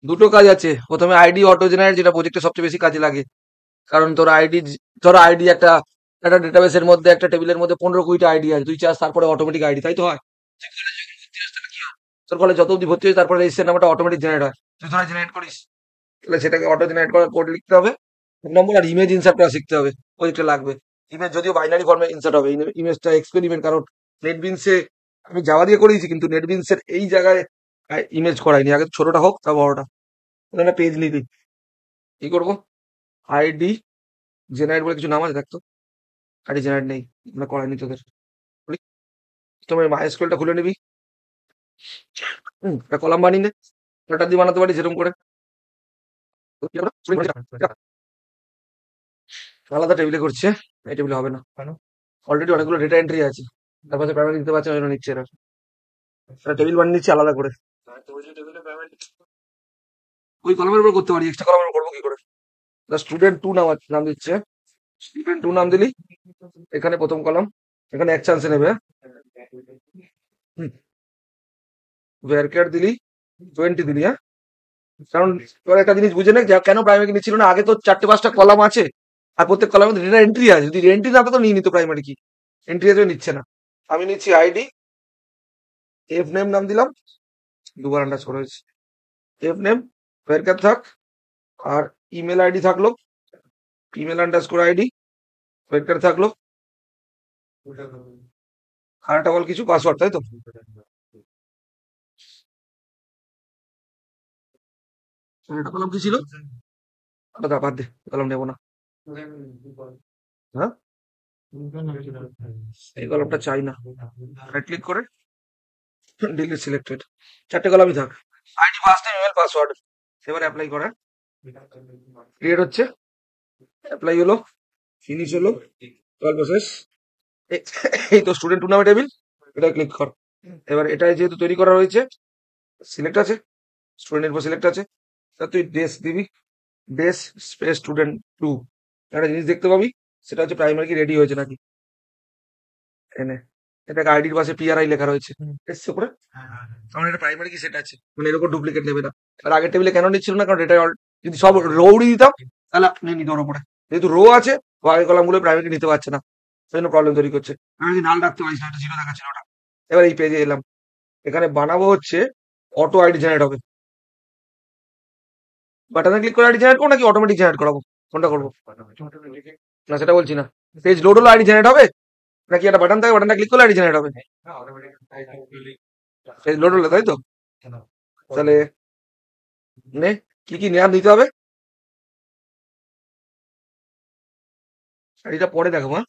দুটো কাজ আছে। প্রথমে আইডি অটো জেনারেট, যেটা প্রজেক্টে সবচেয়ে বেশি কাজে লাগে। কারণ তোর আইডি, ধরো আইডি একটা একটা ডেটাবেসের মধ্যে, একটা টেবিলের মধ্যে 15-20টা আইডি আছে, তুই চাস তারপরে অটোমেটিক আইডি, তাই তো হয়? যে কলেজে যখন ভর্তি হস তাহলে কি হয়? তোর কলেজ যত অব্দি ভর্তি হয়েছে তারপরে রেজিস্ট্রেশন নাম্বারটা অটোমেটিক জেনারেট হয়। তুই ধর জেনারেট করিস, তাহলে সেটাকে অটো জেনারেট করার কোড লিখতে হবে 1 নম্বর। আর ইমেজ ইনসার্ট করা শিখতে হবে, প্রজেক্টে লাগবে। ইমেজ যদিও বাইনারি ফর্মে ইনসার্ট হবে, ইমেজটা এক্সপেরিমেন্ট, কারণ নেটবিনসে আমি জাভা দিয়ে করেছি, কিন্তু নেটবিনসের এই জায়গায় ইমেজ করাইনি। আগে ছোটটা হোক তা বড়টা, ওখানে পেজ নিবি। কি করবো? আইডি জেনারেট বলে কিছু নাম আছে, দেখতো। আইডি জেনারেট নেই, আমরা করাইনি তোদের। বলি, তোমার মাইস্কুলটা খুলে নিবি, একটা কলাম বানিয়ে নে, ডাটা দিয়ে বানাতে পারি যেরকম করে। আলাদা টেবিলে করছে, এই টেবিলে হবে না। অলরেডি অনেকগুলো ডেটা এন্ট্রি আছে, তার পাশে প্রাইমারি দিতে পারছে না, ওই জন্য নিচ্ছে এরা। টেবিল বানিয়ে নিচ্ছে আলাদা করে। ওই কলমের উপর করতে পারি, এক্সট্রা কলমের উপর করবো কি করে? স্টুডেন্ট টু নাম দিচ্ছে, স্টুডেন্ট টু নাম দিলি, এখানে প্রথম কলাম, এখানে এক চান্সে নেবে। ভ্যারক্যার দিলি 20 দিলি, হ্যাঁ। কারণ এবার একটা জিনিস বুঝে নে, কেন প্রাইমারি নিচ্ছিল না। আগে তো 4-5টা কলাম আছে, আর প্রত্যেক কলামে ডেটা এন্ট্রি আছে। যদি এন্ট্রি না তো নিয়ে নিত প্রাইমারি কি, এন্ট্রি আছে নিচ্ছে না। আমি নিচ্ছি আইডি, এফ নেম নাম দিলাম, দুবার আন্ডারস্কোর হয়েছে। এফ নেম ভ্যারক্যার থাক, আর ইমেল আইডি থাকলো, ইমেল আন্ডারস্কোর আইডি ভ্যারক্যার থাকলো, আর একটা বল কিছু পাসওয়ার্ড, তাই তো? এটা কলাম কি ছিল? ওটা বাদ দে, কলাম নেবো না। হ্যাঁ, এই কলামটা চাই না। রাইট ক্লিক করে ডিলিট সিলেক্টেড, 4টে কলামই থাক। ID, first name, email, password. এবার অ্যাপ্লাই করে ক্রিয়েট হচ্ছে, অ্যাপ্লাই হলো, ফিনিশ হলো, গল্প শেষ। এই তো স্টুডেন্ট টু নামে টেবিল, এটা ক্লিক কর। এবার এটা যেহেতু তৈরি করা হয়েছে, সিলেক্ট আছে, স্টুডেন্টের উপর সিলেক্ট আছে, তা তুই ডেস দিবি, ডেস স্পেস স্টুডেন্ট টু। একটা জিনিস দেখতে পাবি, সেটা হচ্ছে প্রাইমারি কি রেডি হয়েছে নাকি। এনে এটাকে আইডির পাশে পিআরআই লেখা রয়েছে, এসছে উপরে। আমার এটা প্রাইমারি কি সেট আছে, মানে এরকম ডুপ্লিকেট নেবে না। আর আগের টেবিলে কেন নিচ্ছিল না, কারণ এটা যদি সব রোউড়ি দিতাম তাহলে নিয়ে নিত ওর উপরে। যেহেতু রো আছে, ও আগের কলামগুলো প্রাইমারি নিতে পারছে না, সেই জন্য প্রবলেম তৈরি করছে। আমি যদি নাল রাখতে পারিস না, এটা জিরো দেখাচ্ছিল ওটা। এবার এই পেজে এলাম, এখানে বানাবো হচ্ছে অটো আইডি জেনারেট হবে। বাটনে ক্লিক করে আইডি জেনারেট করবো নাকি অটোমেটিক জেনারেট করাবো, কোনটা করবো? না সেটা বলছি না, পেজ লোড হলো আইডি জেনারেট হবে, নাকি একটা বাটন থাকে, বাটনটা ক্লিক করলে আইডি জেনারেট হবে? পেজ লোড হলো, তাই তো? তাহলে নে, কি কি নাম দিতে হবে আইডিটা পরে দেখাবো, হ্যাঁ।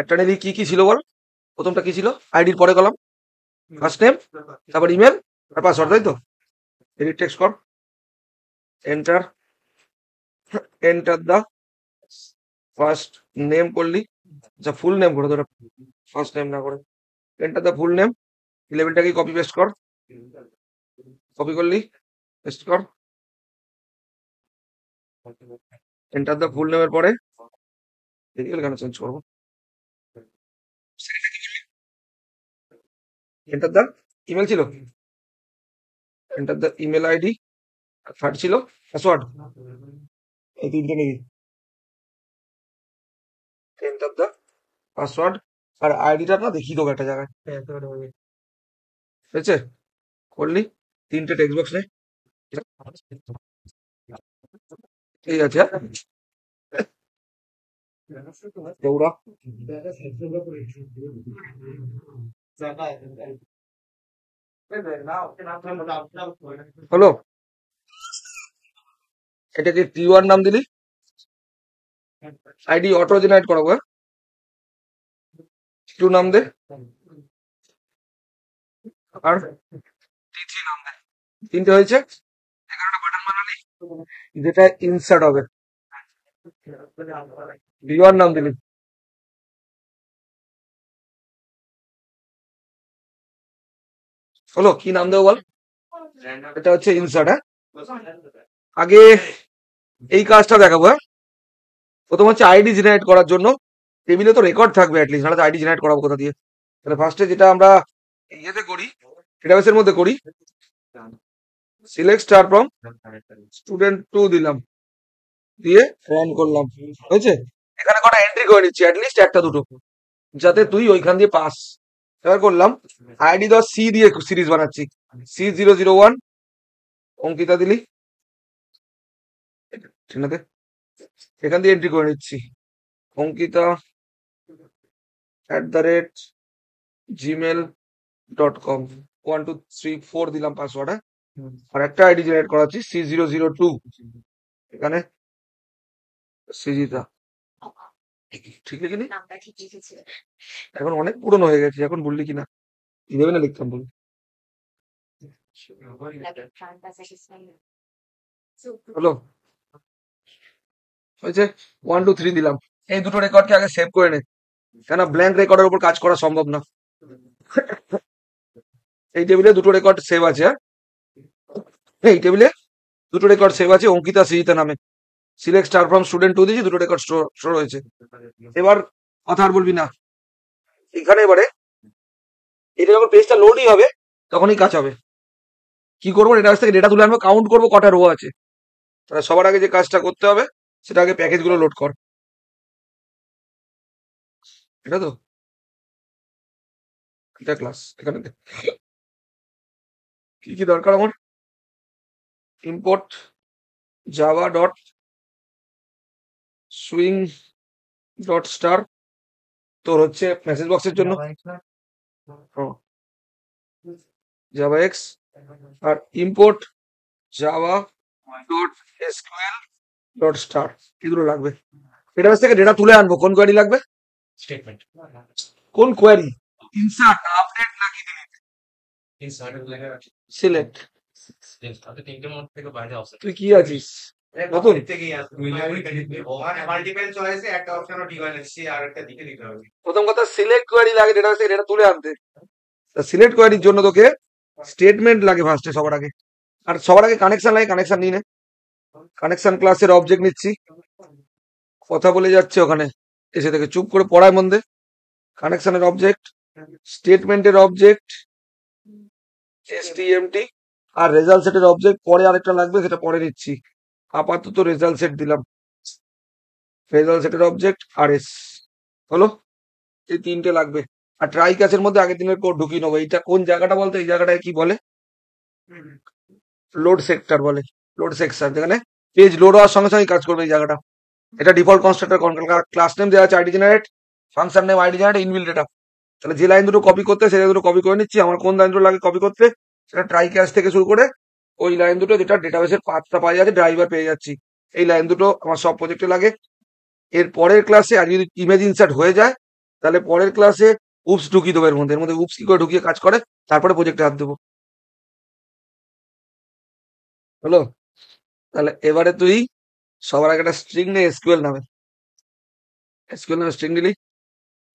একটা নিবি, কি কি ছিল বল? প্রথমটা কি ছিল? আইডির পরে কলাম, ফার্স্ট নেম, তারপর ইমেল আর পাসওয়ার্ড, তাই তো? এডিট টেক্সট কর, enter, enter the first name করলি, আচ্ছা ফুল নেম করে তোরা, ফার্স্ট নেম না করে। এন্টার দা ফুল নেম, লেভেলটাকে কপি পেস্ট কর, কপি করলি, পেস্ট কর, এন্টার দা ফুল নেমের পরে এদিকে কেন চেঞ্জ করবো, এন্টার দা ইমেল ছিল, এন্টার দা ইমেল আইডি, থার্ড ছিল পাসওয়ার্ড, এই তিনটে নিবি, এন্টার দা পাসওয়ার্ড। আর আইডিটা না দেখিয়ে দেবো একটা জায়গায়, ঠিক আছে? করলি, তিনটে টেক্সট বক্স নে, ঠিক আছে, হ্যাঁ? দৌড়া, হলো। এটাকে T1 নাম দিলি, আইডি অটো জেনারেট করাবো, হ্যাঁ। টু নাম দে, আর T3 নাম দে। তিনটে হয়েছে, 11টা বাটন বানালি, যেটা ইনসার্ট হবে। V1 নাম দিলি, হলো। কি নাম দেবো বল? এটা হচ্ছে ইনসার্ট, হ্যাঁ। আগে এই কাজটা দেখাবো, হ্যাঁ। প্রথম হচ্ছে আইডি জেনারেট করার জন্য টেবিলে তো রেকর্ড থাকবে অ্যাটলিস্ট, নাহলে তো আইডি জেনারেট করাবো কোথা দিয়ে? তাহলে ফার্স্টে যেটা আমরা ইয়েতে করি, ডেটাবেসের মধ্যে করি, সিলেক্ট স্টার ফ্রম স্টুডেন্ট 2 দিলাম, দিয়ে রান করলাম, হয়েছে? এখানে কটা এন্ট্রি করে নিচ্ছি, অ্যাটলিস্ট একটা দুটো, যাতে তুই ওইখান দিয়ে পাস। এবার করলাম আইডি ধর সি দিয়ে সিরিজ বানাচ্ছি, C001, অঙ্কিতা দিলি, ঠিক আছে? এখান দিয়ে এন্ট্রি করে নিচ্ছি, অঙ্কিতা @gmail.com, 1234 দিলাম পাসওয়ার্ড। আর একটা আইডি জেনারেট করাচ্ছি, C002, এখানে সৃজিতা, ঠিক লিখিনি? এখন অনেক পুরনো হয়ে গেছে, এখন বললি কিনা 11 লিখতাম বল। হলো, হয়েছে? 123 দিলাম। এই দুটো রেকর্ডকে আগে সেভ করে নে, কেন ব্ল্যাঙ্ক রেকর্ডের উপর কাজ করা সম্ভব না। এই টেবিলে দুটো রেকর্ড সেভ আছে, এই টেবিলে দুটো রেকর্ড সেভ আছে অঙ্কিতা সৃজিতা নামে। সিলেক্ট স্টার ফ্রম স্টুডেন্ট 2 দিয়েছি, দুটো রেকর্ড স্টোর হয়েছে। এবার কথা আর বলবি না, এখানে এবারে এটা যখন পেজটা লোডই হবে তখনই কাজ হবে। কি করবো, ডেটাবেস থেকে ডেটা তুলে আনবো, কাউন্ট করবো কটা রো আছে। তাহলে সবার আগে যে কাজটা করতে হবে সেটা আগে প্যাকেজগুলো লোড কর, এটা তো এটা ক্লাস। এখানে কি কি দরকার আমার, import Java dot swing dot star, তোর হচ্ছে মেসেজ বক্সের জন্য জাভা এক্স, আর import Java dot SQL dot star, এগুলো লাগবে। ডেটাবেস থেকে ডেটা তুলে আনবো, কোন কোয়ারি লাগবে? স্টেটমেন্ট কোন কোয়ারি? ইনসার্ট, আপডেট নাকি ডিলিট? সিলেক্ট। তাহলে তিনটের মধ্যে থেকে বাইরে অপশন তুই কি আছিস নতুন? মাল্টিপল চয়েসে একটা অপশন ডিভাইন এসেছে আর একটা দিকে দিতে হবে। প্রথম কথা সিলেক্ট কোয়ারি লাগে ডেটাবেস থেকে ডেটা তুলে আনতে। সিলেক্ট কোয়ারির জন্য তোকে স্টেটমেন্ট লাগে ফার্স্টে, সবার আগে। আর সবার আগে কানেকশন লাগে, কানেকশন নিয়ে নে। কানেকশন ক্লাসের অবজেক্ট নিচ্ছি, কথা বলে যাচ্ছে ওখানে এসে থেকে, চুপ করে পড়ায় মন দে। কানেকশনের অবজেক্ট, স্টেটমেন্টের অবজেক্ট STMT, আর রেজাল্ট সেটের অবজেক্ট পরে আরেকটা লাগবে, সেটা পরে নিচ্ছি। আপাতত রেজাল্ট সেট দিলাম, রেজাল্ট সেটের অবজেক্ট RS, হলো? এই তিনটে লাগবে। আর ট্রাই ক্যাচের মধ্যে আগের দিনের কোড ঢুকিয়ে নেবো। এইটা কোন জায়গাটা বলতো, এই জায়গাটায় কি বলে, লোড সেক্টর বলে, লোড সেকশন, যেখানে পেজ লোড হওয়ার সঙ্গে সঙ্গে কাজ করবে এই জায়গাটা। এটা ডিফল্ট কনস্ট্রাক্টর, ক্লাস নেম দেওয়া আছে ID generate, function name ID generate, ইনবিল data. তাহলে যে লাইন দুটো কপি করতে সেই দুটো কপি করে নিচ্ছি। আমার কোন লাইন দুটো লাগে কপি করতে, সেটা ট্রাই ক্যাচ থেকে শুরু করে ওই লাইন দুটো যেটা ডেটাবেসের পাথটা পাওয়া যাচ্ছে, ড্রাইভার পেয়ে যাচ্ছি, এই লাইন দুটো আমার সব প্রজেক্টে লাগে। এর পরের ক্লাসে আর যদি ইমেজ ইনসার্ট হয়ে যায় তাহলে পরের ক্লাসে উপস ঢুকিয়ে দেবো, এর মধ্যে উপস কি করে ঢুকিয়ে কাজ করে, তারপরে প্রজেক্টে হাত দেবো, হলো? তাহলে এবারে তুই সবার আগে একটা স্ট্রিং নে, এসকিউএল নামে, এসকিউএল নামে স্ট্রিং দিলি।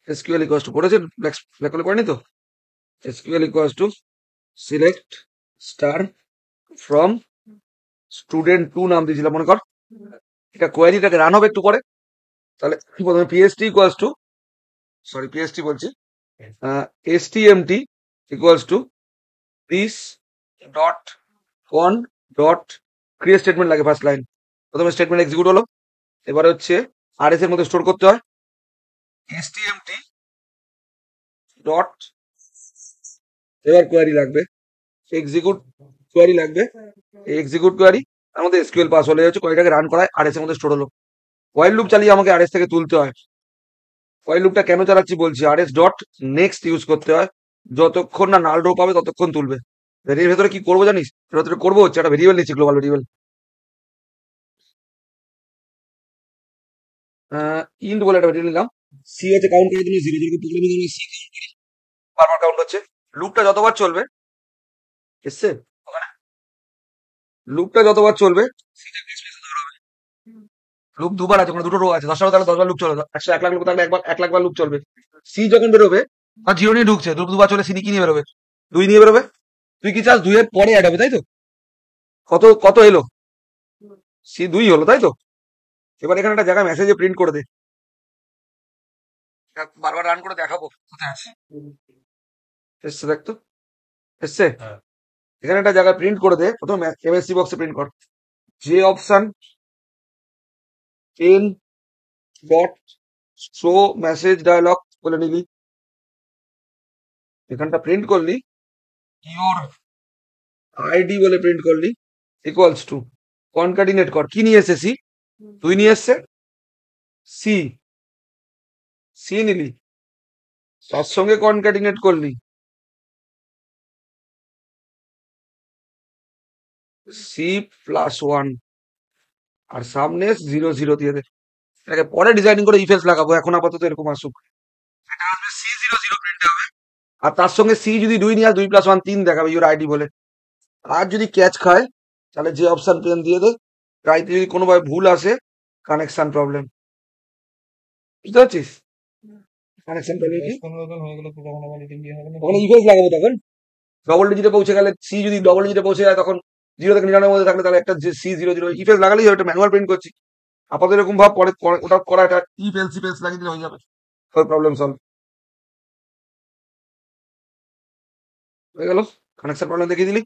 এসকিউএল ইকুয়ালস টু, পড়েছেন ব্ল্যাক করে পড়েনি তো? SQL equals to select star from student 2 নাম দিয়েছিলাম মনে কর। এটা কোয়ারিটাকে রান হবে একটু পরে। তাহলে প্রথমে PST equals to, sorry PST বলছি, STMT equals to this dot con dot create statement লাগে ফার্স্ট লাইন। প্রথমে স্টেটমেন্ট এক্সিকিউট হলো, এবারে হচ্ছে RS এর মধ্যে স্টোর করতে হয়, STMT ডট, এবার কোয়ারি লাগবে, এক্সিকিউট কোয়ারি লাগবে, এক্সিকিউট কোয়ারি, তার মধ্যে SQL পাস হলে যাচ্ছে, কোয়ারিটাকে রান করায় RS এর মধ্যে স্টোর হলো। হোয়াইল লুপ চালিয়ে আমাকে RS থেকে তুলতে হয়। হোয়াইল লুপটা কেন চালাচ্ছি বলছি, RS ডট নেক্সট ইউজ করতে হয়, যতক্ষণ না নাল রো পাবে ততক্ষণ তুলবে। এর ভেতরে কি করবো জানিস, এর ভেতরে করবো হচ্ছে একটা ভেরিয়েবল নিচ্ছি, গ্লোবাল ভেরিয়েবল, ইন্ট বলে একটা ভেরিয়েবল নিলাম। সি হচ্ছে কাউন্ট করার জন্য 0, যেরকম প্রোগ্রামিং এ সি বারবার কাউন্ট হচ্ছে। লুপটা যতবার চলবে, এসছে ওখানে, লুপটা যতবার চলবে লুপ দুবার আছে, ওখানে দুটো রো আছে, 10টা তাহলে 10বার লুপ চলবে, 1 লাখ লুপ থাকলে 1 লাখ বার লুপ চলবে। সি যখন বেরোবে আর 0 নিয়ে ঢুকছে, দুবার চলে সি কি নিয়ে বেরোবে, 2 নিয়ে বেরোবে। তুই কি চাস 2 এর পরে অ্যাড হবে, তাই তো? কত কত এলো, C2 হলো, তাই তো? এবার এখানে একটা জায়গায় মেসেজে প্রিন্ট করে দে, বারবার রান করে দেখাবো কোথায় আছে। এসছে দেখ তো, এসছে। হ্যাঁ। এখানে একটা জায়গায় প্রিন্ট করে দে, প্রথম এমএসসি বক্সে প্রিন্ট কর, যে option pen dot show message dialog বলে নিবি, এখানটা প্রিন্ট করলি, ইওর আইডি বলে প্রিন্ট করলি, ইকুয়ালস টু কনকাটিনেট কর, কি নিয়ে এসছে, সি 2 নিয়ে এসছে, সি সি নিলি, তার সঙ্গে কনকাটিনেট করলি সি +1 আর সামনে 0 0 দিয়ে দে। এটাকে পরে ডিজাইনিং করে ইফেক্টস লাগাবো, এখন আপাতত এরকম আসুক। এটা আসবে C00 প্রিন্ট হবে, আর তার সঙ্গে সি যদি 2 নিয়ে 2 + 1 3 দেখাবে ইউর আইডি বলে। আর যদি ক্যাচ খায় তাহলে যে অপশন পেন দিয়ে দে, রাইতে যদি কোনোভাবে ভুল আসে কানেকশন প্রবলেম, বুঝতে পারছিস? কানেকশন প্রবলেম কি ওখানে ইফেক্টস লাগাবো, তখন ডবল ডিজিটে পৌঁছে গেলে, সি যদি ডবল ডিজিটে পৌঁছে যায় তখন 0 থেকে 99 মধ্যে থাকলে তাহলে একটা C00 ইফেক্টস লাগালেই হবে, একটা ম্যানুয়াল প্রিন্ট করছি আপাতত এরকম ভাব, পরে ওটা করা একটা ইফেলস লাগিয়ে দিলে হয়ে যাবে, প্রবলেম সলভ হয়ে গেল। কানেকশন প্রবলেম দেখিয়ে দিলি,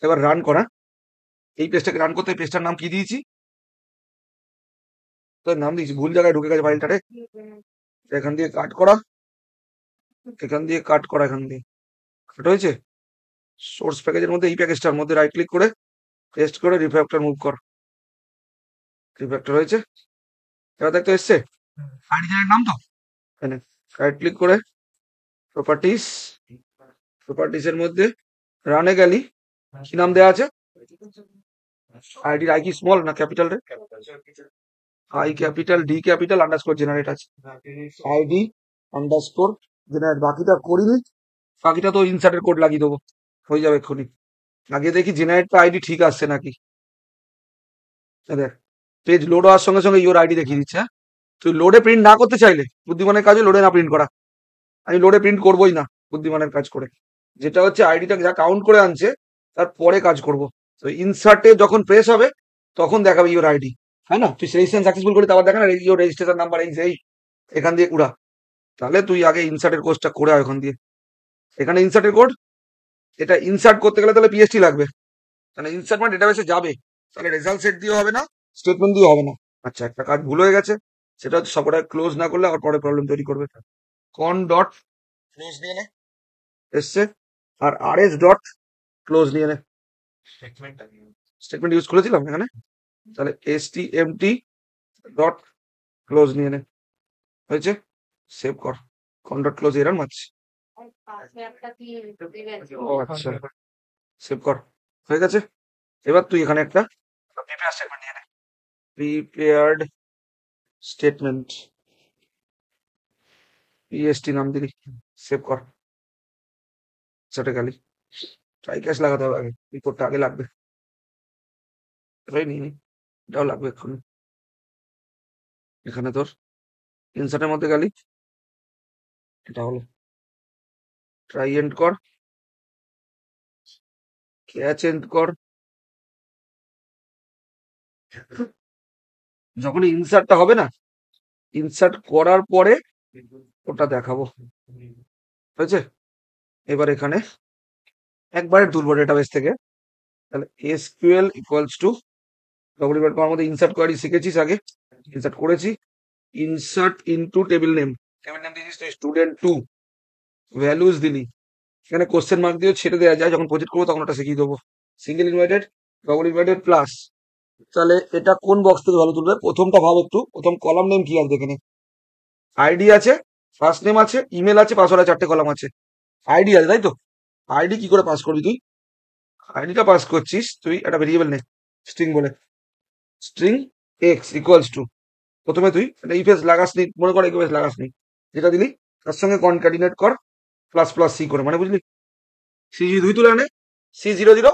এবার রান করা, এই পেজটাকে রান করতে পেজটার নাম কি দিয়েছি, তোর নাম দিয়েছি, ভুল জায়গায় ঢুকে গেছে ফাইলটারে, এখান দিয়ে কাট করা, এখান দিয়ে কাট করা, এখান দিয়ে কাট হয়েছে। সোর্স প্যাকেজের মধ্যে এই প্যাকেজটার মধ্যে রাইট ক্লিক করে পেস্ট করে রিফ্যাক্টর মুভ কর, রিফ্যাক্টর হয়েছে, এবার দেখতে এসছে আইডির নাম তো, এখানে রাইট ক্লিক করে প্রপার্টিস, প্রপার্টিসের মধ্যে রানে গেলি, কি নাম দেওয়া আছে, আইডির আই কি স্মল না ক্যাপিটাল রে, I capital D capital underscore generate আছে, আইডি আন্ডারস্কোর জেনারেট, বাকিটা করিনি, বাকিটা তো ইনসার্টের কোড লাগিয়ে দেবো, হয়ে যাবে এক্ষুনি। আগে দেখি জেনারেটটা আইডি ঠিক আসছে নাকি, দেখ পেজ লোড হওয়ার সঙ্গে সঙ্গে ইওর আইডি দেখিয়ে দিচ্ছে। হ্যাঁ, তুই লোডে প্রিন্ট না করতে চাইলে বুদ্ধিমানের কাজে লোডে না প্রিন্ট করা, আমি লোডে প্রিন্ট করবোই না বুদ্ধিমানের কাজ করে, যেটা হচ্ছে আইডিটা যা কাউন্ট করে আনছে তার পরে কাজ করব। তো ইনসার্টে যখন প্রেস হবে তখন দেখাবে ইওর আইডি, হ্যাঁ না, তুই রেজিস্ট্রেশন সাকসেসফুল করে তারপর দেখা না ইওর রেজিস্ট্রেশন নাম্বার এই এখান দিয়ে উড়া, তাহলে তুই আগে ইনসার্টের কোর্সটা করে আয় ওখান দিয়ে, এখানে ইনসার্টের কোড, এটা ইনসার্ট করতে গেলে তাহলে পিএসটি লাগবে, তাহলে ইনসার্ট মানে ডেটাবেসে যাবে, তাহলে রেজাল্ট সেট দিয়ে হবে না, স্টেটমেন্ট দিয়ে হবে না। আচ্ছা, একটা কাজ ভুল হয়ে গেছে, সেটা হচ্ছে সবটা ক্লোজ না করলে আবার পরে প্রবলেম তৈরি করবে, কন ডট ক্লোজ নিয়ে নে, এসছে, আর আরএস ডট ক্লোজ নিয়ে নে, স্টেটমেন্ট স্টেটমেন্ট ইউজ করেছিলাম এখানে, তাহলে এসটিএমটি ডট ক্লোজ নিয়ে নে, হয়েছে, সেভ কর, কন ডট ক্লোজ এরর মারছে, ও আচ্ছা, সেভ কর, হয়ে গেছে। এবার তুই এখানে একটা প্রিপেয়ার স্টেটমেন্ট নিয়ে নে, প্রিপেয়ার্ড স্টেটমেন্ট, পিএসটি নাম দিলি, সেভ কর, সেটা গেলি, ট্রাই ক্যাশ লাগাতে হবে আগে, রিপোর্টটা আগে লাগবে, এটাই নিয়ে নি, এটাও লাগবে এক্ষুনি, এখানে তোর ইনসার্টের মধ্যে গেলি, এটা হলো, ট্রাই এন্ড কর, ক্যাচ এন্ড কর, যখন ইনসার্টটা হবে না, ইনসার্ট করার পরে ওটা দেখাবো, হয়েছে। এবার এখানে একবারে তুলবো ডেটাবেস থেকে, তাহলে SQL equals to double invert করার মধ্যে ইনসার্ট কোয়ারি শিখেছিস আগে, ইনসার্ট করেছি, insert into table name, table name দিয়েছিস তুই স্টুডেন্ট 2, ভ্যালুজ দিলি, এখানে কোশ্চেন মার্ক দিয়ে ছেড়ে দেওয়া যায়, যখন প্রজেক্ট করবো তখন ওটা শিখিয়ে দেবো, single invited, double invited plus, তাহলে এটা কোন বক্স থেকে ভালো তুলবে, প্রথমটা ভাব একটু, প্রথম কলাম নেম কি আছে দেখে নে, আইডি আছে, ফার্স্ট নেম আছে, ইমেল আছে, পাসওয়ার্ড আছে, 4টে কলাম আছে, আইডি আছে তাই তো, আইডি কি করে পাস করবি তুই, আইডিটা পাস করছিস তুই একটা ভেরিয়েবল নে, স্ট্রিং বলে, স্ট্রিং এক্স ইকুয়ালস টু, প্রথমে তুই একটা ইফেস লাগাস নি, মনে কর ইফেস লাগাস নি, যেটা দিলি তার সঙ্গে কনকাটিনেট কর প্লাস প্লাস সি করে, মানে বুঝলি, সি যদি 2 তুলে আনে C00,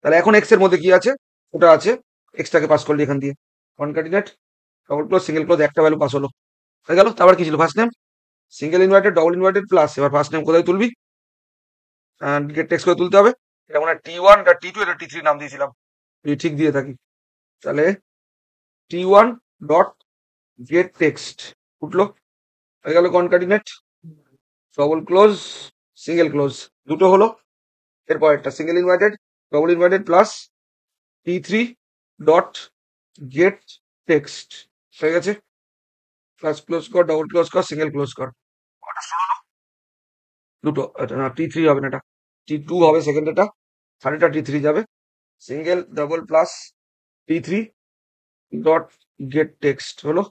তাহলে এখন এক্স এর মধ্যে কি আছে, ওটা আছে, এক্সটাকে পাস করলি এখান দিয়ে, কনকাটিনেট ডবল ক্লোজ সিঙ্গেল ক্লোজ, একটা ভ্যালু পাস হলো, হয়ে গেল। তারপর কি ছিল, first name, single inverted double inverted plus, এবার ফার্স্ট নেম কোথায় তুলবি, গেট টেক্সট করে তুলতে হবে, এটা মানে T1, এটা T2, এটা T3 নাম দিয়েছিলাম, যদি ঠিক দিয়ে থাকি, তাহলে T1 ডট গেট টেক্সট উঠলো, হয়ে গেল কনকাটিনেট ডবল ক্লোজ সিঙ্গেল ক্লোজ, দুটো হলো, এরপর একটা single inverted, double inverted plus T3 dot get text হয়ে গেছে। প্লাস ক্লোজ কর, ডবল ক্লোজ কর, সিঙ্গেল ক্লোজ কর। কটা স্টোর হলো? দুটো। না, T3 হবে না, এটা T2 হবে সেকেন্ড, এটা থার্ডটা T3 যাবে। Single double plus T3 dot get text হলো,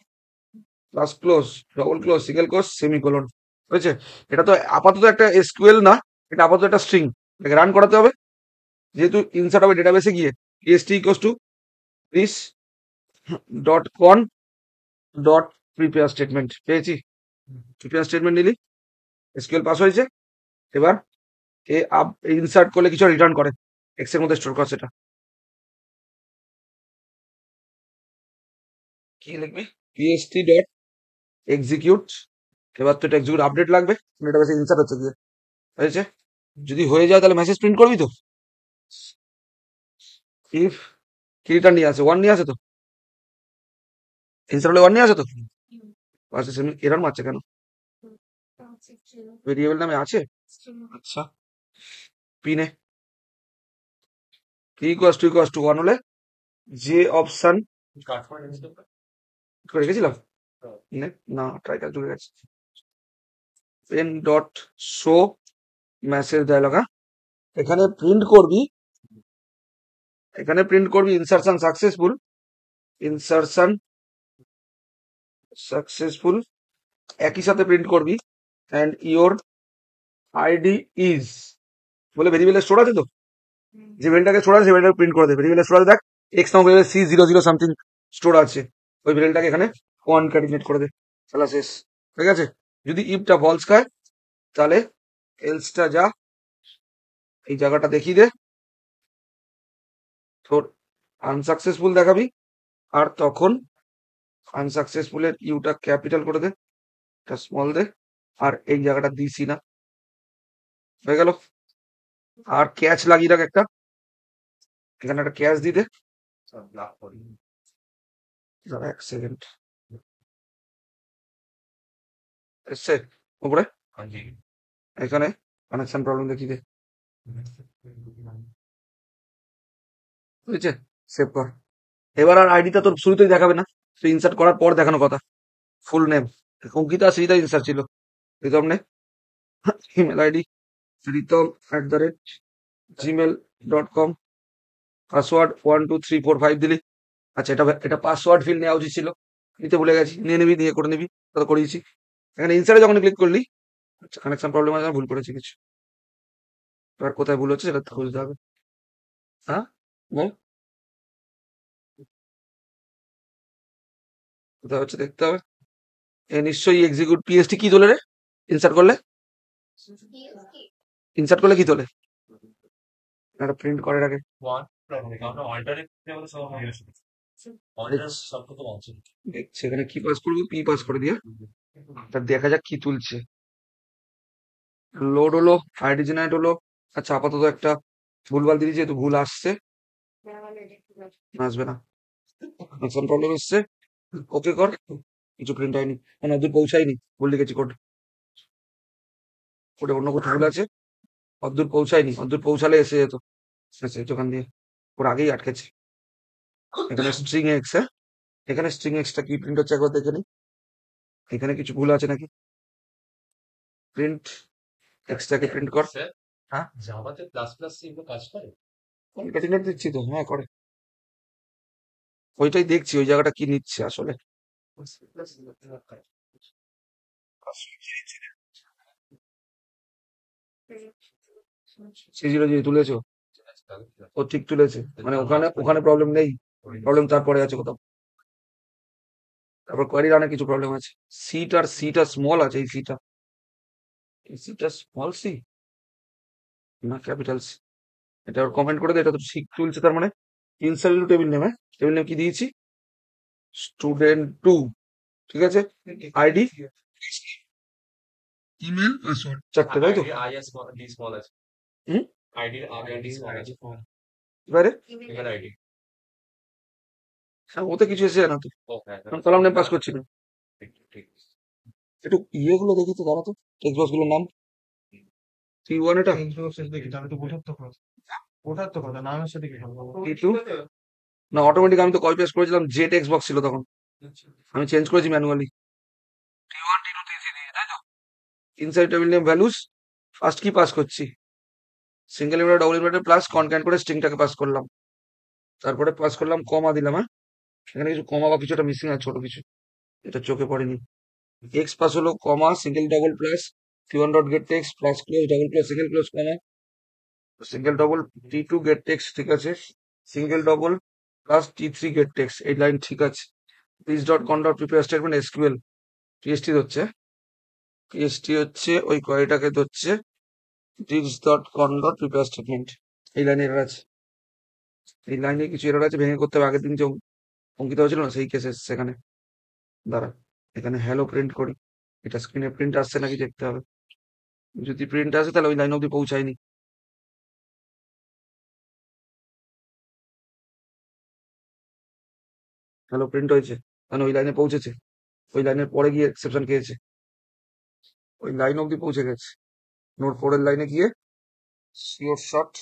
plus close, double close, single close, semicolon. হয়েছে? এটা তো আপাতত একটা এসকিউএল না, এটা আপাতত একটা স্ট্রিং, এটাকে রান করাতে হবে। যেহেতু ইনসার্ট হবে ডেটাবেসে গিয়ে, est equals to this dot con dot prepare statement পেয়েছি। প্রিপেয়ার স্টেটমেন্ট নিলি, এসকিউএল পাস হয়েছে। এবার এ ইনসার্ট করলে কিছু রিটার্ন করে, এক্স এর মধ্যে স্টোর কর। সেটা কি লিখবি? pst dot execute. এবার তো এটা এক্সিকিউট আপডেট লাগবে, ডেটাবেসে ইনসার্ট হচ্ছে গিয়ে। হয়েছে? যদি হয়ে যায় তাহলে মেসেজ প্রিন্ট করবি তো। ইফ কি রিটার্ন নিয়ে আসে? 1 নিয়ে আসে তো, ইনসার্ট হলে 1 নিয়ে আসে তো। আচ্ছা, সেমি এরর মারছে কেন? ভেরিয়েবল নামে আছে। আচ্ছা, পিনে ইকুয়ালস টু 1 হলে যে অপশন কাট করে নিতে হবে। করে রেখেছিলাম না, ট্রাই কাজ জুড়ে গেছে। Pen dot show message dialog. হ্যাঁ, এখানে প্রিন্ট করবি, ইনসারশন সাকসেসফুল, ইনসারশন সাকসেসফুল। একই সাথে প্রিন্ট করবি অ্যান্ড ইওর আইডি ইজ বলে ভেরিয়েবলের স্টোর আছে তো, যে ভেরিয়েবলটাকে স্টোর আছে সেই ভেরিয়েবল প্রিন্ট করে দেবে। ভেরিয়েবলের স্টোর আছে, দেখ এক্স নাম ভেরিয়েবল C00 সামথিং স্টোর আছে, ওই ভেরিয়েবলটাকে এখানে কনক্যাটিনেট করে দে, তাহলে শেষ। ঠিক আছে? যদি ইফটা ফলস খায় তাহলে এলসটা যা এই জায়গাটা দেখিয়ে দে, তোর আনসাকসেসফুল দেখাবি, আর তখন আনসাকসেসফুলের ইউটা ক্যাপিটাল করে দে, এটা স্মল দে, আর এই জায়গাটা দিছি না। হয়ে গেল। আর ক্যাচ লাগিয়ে রাখ একটা, এখানে একটা ক্যাচ দিয়ে দে। ব্লক করি। দাঁড়া 1 সেকেন্ড, এসছে উপরে, জি। এখানে কানেকশন প্রবলেম দেখিয়ে দে। বুঝেছে? সেভ কর। এবার আর আইডিটা তোর শুরুতেই দেখাবে না, তুই ইনসার্ট করার পর দেখানো কথা। Full name Ankita Shrita insert ছিল, প্রীতম নে, ইমেল আইডি pritom@gmail.com, পাসওয়ার্ড 12345 দিলি। আচ্ছা, এটা পাসওয়ার্ড ফিল নেওয়া উচিত ছিল, নিতে ভুলে গেছি, নিয়ে নিবি, নিয়ে করে নিবি, তা তো করিয়েছি। এখানে ইনসার্টে যখন ক্লিক করলি, আচ্ছা কানেকশন প্রবলেম আছে, ভুল করেছি কিছু। এবার কোথায় ভুল হচ্ছে সেটা খুঁজতে হবে। হ্যাঁ বল, কোথায় হচ্ছে দেখতে হবে। এ নিশ্চয়ই এক্সিকিউট পিএসটি কি তোলে রে? ইনসার্ট করলে কি তোলে? একটা প্রিন্ট করার আগে ওয়ান আমরা অল্টারনেট আমরা সব ইউজ করি। অল্টার শব্দ তো আছে। দেখছি এখানে কি পাস করবো, পি পাস করে দিয়ে, তা দেখা যাক কি তুলছে। লোড হলো, আইডি জেনারেট হলো। আচ্ছা, আপাতত একটা ভুলভাল দিয়ে যেহেতু ভুল আসছে, আসবে না, কানেকশন প্রবলেম এসছে। ওকে কর, কিছু প্রিন্ট হয়নি, মানে অদূর পৌঁছায়নি, ভুল লিখেছি কোড, কোডে অন্য কোথাও ভুল আছে, অদূর পৌঁছায়নি, অদূর পৌঁছালে এসে যেত। আচ্ছা, দোকান দিয়ে ওর আগেই আটকেছে। এখানে স্ট্রিং এক্স, হ্যাঁ এখানে স্ট্রিং এক্সটা কি প্রিন্ট হচ্ছে একবার দেখে নি, এখানে কিছু ভুল আছে নাকি। প্রিন্ট এক্সটাকে প্রিন্ট কর। স্যার, হ্যাঁ, জাভাতে প্লাস প্লাস এগুলো কাজ করে? কনক্যাটিনেট দিচ্ছি তো, হ্যাঁ করে। ওইটাই দেখছি ওই জায়গাটা কি নিচ্ছে আসলে। C00 তুলেছো? ও ঠিক তুলেছে, মানে ওখানে প্রবলেম নেই, প্রবলেম তারপরে আছে কোথাও। তারপর কোয়ারি রানে কিছু প্রবলেম আছে। সিটা স্মল আছে, এই সিটা স্মল সি না ক্যাপিটাল সি। এটা ওর কমেন্ট করে দে, এটা তো ঠিক তুলছে, তার মানে insert table name, table name কি দিয়েছি? স্টুডেন্ট 2। ঠিক আছে, আইডি, ইমেল, পাসওয়ার্ড, চারটে, তাই তো? আই এস ডি স্মল আছে। হুম, আইডি আইডি স্মল আছে। এবারে ইমেল আইডি। হ্যাঁ, ওতে কিছু এসে না তো, ওকে, কলাম নেম পাস করছি না। ঠিক ঠিক। একটু ইয়েগুলো দেখি তো, দাঁড়া তো, টেক্সট বক্স গুলোর নাম। T1 এটা T2 না অটোমেটিক, আমি তো কপি পেস্ট করেছিলাম, জেট এক্স বক্স ছিল তখন, আমি চেঞ্জ করেছি ম্যানুয়ালি। T1 T2 T3 দিয়ে, তাই তো? Inside table name values first কি পাস করছি, single inverter double inverter plus concat করে স্ট্রিংটাকে পাস করলাম, তারপরে পাস করলাম কমা দিলাম। হ্যাঁ, এখানে কিছু কমা বা কিছু একটা মিসিং আছে, ছোট কিছু, এটা চোখে পড়েনি। এক্স পাস হলো comma single double plus T1 dot get text plus close double close single close comma single double T2 get text, ঠিক আছে, single double plus T3 get text, এই লাইন ঠিক আছে। This dot con dot prepare statement SQL PST হচ্ছে, PST হচ্ছে ওই কোয়ারিটাকে ধরছে this dot con dot prepare statement, এই লাইনে এরর আছে, এই লাইনে কিছু এরর আছে, ভেঙে করতে হবে। আগের দিন যে অঙ্কিত হয়েছিল না, সেই কেস এসছে সেখানে। দাঁড়া, এখানে হ্যালো প্রিন্ট করি, এটা স্ক্রিনে প্রিন্ট আসছে নাকি দেখতে হবে, যদি প্রিন্ট আসে তাহলে ওই লাইন অব্দি পৌঁছায়নি। হ্যালো প্রিন্ট হয়েছে, মানে ওই লাইনে পৌঁছেছে, ওই লাইনের পরে গিয়ে এক্সেপশন খেয়েছে, ওই লাইন অব্দি পৌঁছে গেছে। নোট 4 এর লাইনে গিয়ে শিওর শট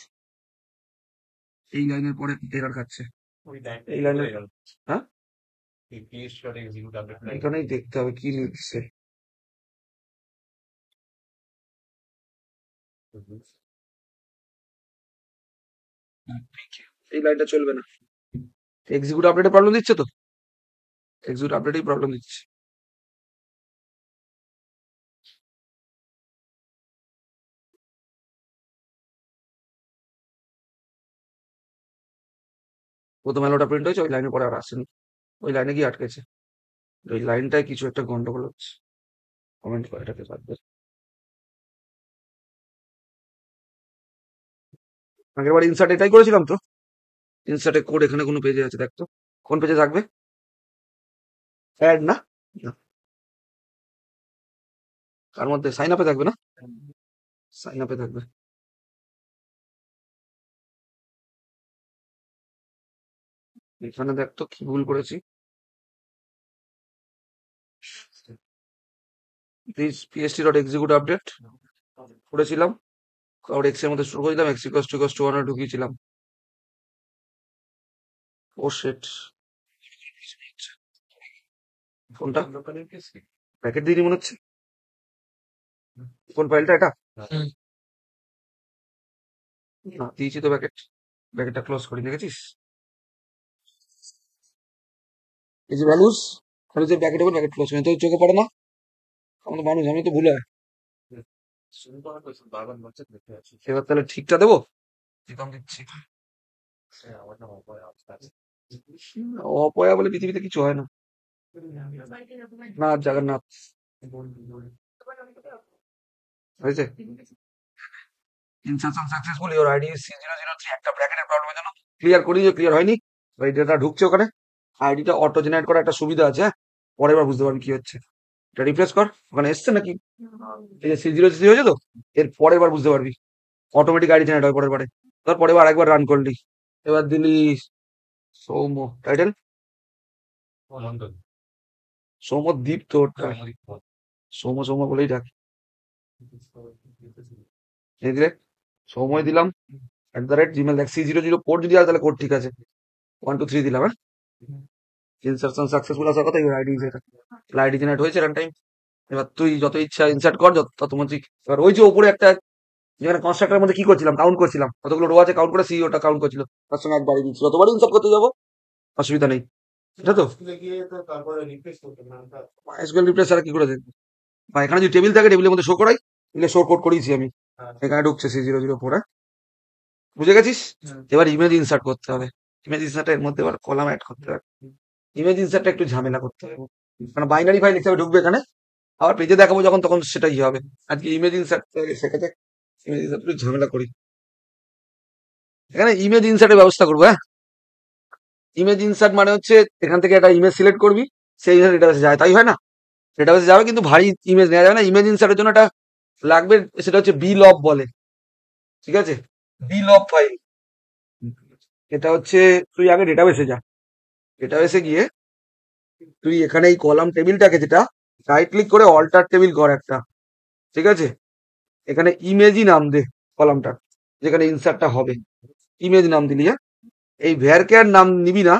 এই লাইনের পরে এরর খাচ্ছে, এই লাইনের, হ্যাঁ এখানেই দেখতে হবে কি লিখছে। এই লাইনটা চলবে না, এক্সিকিউট আপডেটে প্রবলেম দিচ্ছে তো, এক্সিকিউট আপডেটেই প্রবলেম দিচ্ছে। প্রথম হ্যালোটা প্রিন্ট হয়েছে, ওই লাইনের পরে আর আসেনি, ওই লাইনে গিয়ে আটকেছে, ওই লাইনটায় কিছু একটা গন্ডগোল হচ্ছে। কমেন্ট করে এটাকে বাদ দে। আগের বার ইনসার্ট এটাই করেছিলাম তো, ইনসার্টে কোড এখানে কোনো পেজে আছে, দেখ তো কোন পেজে থাকবে, অ্যাড না, না। তার মধ্যে সাইন আপে থাকবে না, সাইন আপে থাকবে। এখানে দেখ তো কি ভুল করেছি, please PST dot execute update করেছিলাম, ক্লাউড এক্স এর মধ্যে শুরু করেছিলাম, এক্স ইকুয়ালস টু 1 ঢুকিয়েছিলাম। ও শিট, ফোনটা প্যাকেট দিইনি মনে হচ্ছে, কোন ফাইলটা এটা, না দিয়েছি তো প্যাকেট, প্যাকেটটা ক্লোজ করি, দেখেছিস এই যে ভ্যালুস, ভ্যালুসের প্যাকেট হবে, প্যাকেট ক্লোজ করি, তো চোখে পড়ে না, আমি তো মানুষ, আমি তো ভুল হয়। এবার তাহলে ঠিকটা দেবো, একদম দিচ্ছি। অপয়া বলে পৃথিবীতে কিছু হয় না, না জগন্নাথ হয়েছে। Insertion successful, your ID is C003, একটা ব্র্যাকেটের প্রবলেমের জন্য ক্লিয়ার করি, যে ক্লিয়ার হয়নি, এই ডেটা ঢুকছে ওখানে, আইডিটা অটো জেনারেট করার একটা সুবিধা আছে, হ্যাঁ পরের বার বুঝতে পারবি কি হচ্ছে, এটা রিফ্রেশ কর, ওখানে এসছে নাকি, এই যে C0C হয়েছে তো, এর পরের বার বুঝতে পারবি, অটোমেটিক আইডি জেনারেট হয় পরের বারে, ধর পরের বার আরেকবার রান করলি, এবার দিলি সৌম্য, টাইটেল সৌম্যদীপ, তোর সৌম্য সৌম্য বলেই ডাক, এই দিলে সৌম্য দিলাম @gmail, দেখ C004 যদি আসে তাহলে কোড ঠিক আছে, 1 2 3 দিলাম, হ্যাঁ ইনসারশন সাকসেসফুল আসার কথা, এবার আইডি যেটা আইডি জেনারেট হয়েছে রান টাইম। এবার তুই যত ইচ্ছা ইনসার্ট কর, তত মধ্যে, এবার ওই যে ওপরে একটা, যেখানে কনস্ট্রাক্টরের মধ্যে কি করছিলাম, কাউন্ট করছিলাম, কতগুলো রো আছে কাউন্ট করে, সিইওটা কাউন্ট করছিল, তার সঙ্গে একবারই দিচ্ছি, যতবারই ইনসার্ট করতে যাবো অসুবিধা নেই, এটা তো এসকিউএল রিপ্লেস ছাড়া কি করে দেখবো, বা এখানে যদি টেবিল থাকে, টেবিলের মধ্যে শো করাই, তাহলে শো কোড করিয়েছি আমি, এখানে ঢুকছে C004, বুঝে গেছিস। এবার ইমেজ ইনসার্ট করতে হবে, ইমেজ ইনসার্ট এর মধ্যে এবার কলাম অ্যাড করতে হবে, ইমেজ ইনসার্টটা একটু ঝামেলা করতে হবে, কারণ বাইনারি ফাইল হিসেবে ঢুকবে এখানে, আবার পেজে দেখাবো যখন, তখন সেটাই হবে। আজকে ইমেজ ইনসার্ট শেখা যাক, ইমেজ ইনসার্ট একটু ঝামেলা করি, এখানে ইমেজ ইনসার্টের ব্যবস্থা করবো, হ্যাঁ ইমেজ ইনসার্ট মানে হচ্ছে এখান থেকে একটা ইমেজ সিলেক্ট করবি, সেই ইমেজ ডেটাবেসে যায়, তাই হয় না, ডেটাবেসে যাবে কিন্তু ভারী ইমেজ নেওয়া যাবে না, ইমেজ ইনসার্টের জন্য একটা লাগবে, সেটা হচ্ছে বিলব বলে, ঠিক আছে, বিলব ফাইল, এটা হচ্ছে, তুই আগে ডেটাবেসে যা, ডেটাবেসে গিয়ে তুই এখানে এই কলাম টেবিলটাকে, যেটা রাইট ক্লিক করে অল্টার টেবিল কর একটা, ঠিক আছে, এখানে ইমেজই নাম দে কলামটা, যেখানে ইনসার্টটা হবে। ইমেজ নাম দিলি, হ্যাঁ? এই ভ্যারকেয়ার নাম নিবি না,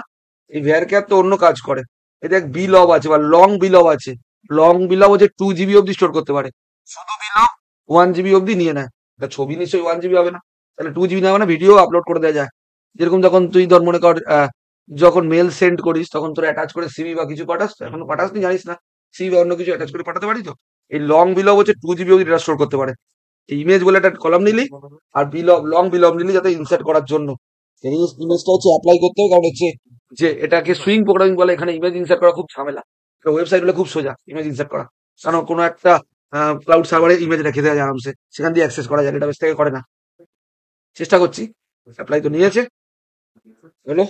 এই ভ্যারকেয়ার তো অন্য কাজ করে। এই দেখ বিলব আছে বা লং বিলব আছে। লং বিলব হচ্ছে 2 GB অব্দি স্টোর করতে পারে। শুধু বিলব 1 GB অব্দি নিয়ে নেয়। তা ছবি নিশ্চয়ই 1 GB হবে না, তাহলে 2 GB নেওয়া না, ভিডিও আপলোড করে দেওয়া যায়। যেরকম যখন তুই ধর মনে কর যখন মেল সেন্ড করিস তখন তোর অ্যাটাচ করে সিভি বা কিছু পাঠাস, এখনো পাঠাস নি জানিস না, সিভি বা অন্য কিছু অ্যাটাচ করে পাঠাতে পারি তো। এই লং বিলব হচ্ছে 2 GB অব্দি ডেটা স্টোর করতে পারে। এই ইমেজ বলে একটা কলাম নিলি, আর বিলব লং বিলব নিলি যাতে ইনসার্ট করার জন্য। এই ইমেজটা হচ্ছে অ্যাপ্লাই করতে হবে, কারণ হচ্ছে যে এটাকে সুইং প্রোগ্রামিং বলে। এখানে ইমেজ ইনসার্ট করা খুব ঝামেলা। ওয়েবসাইট হলে খুব সোজা ইমেজ ইনসার্ট করা, কারণ কোনো একটা ক্লাউড সার্ভারে ইমেজ রেখে দেওয়া যায় আরামসে, সেখান দিয়ে অ্যাক্সেস করা যায়, ডেটাবেস থেকে করে না। চেষ্টা করছি। অ্যাপ্লাই তো নিয়েছে, হলো,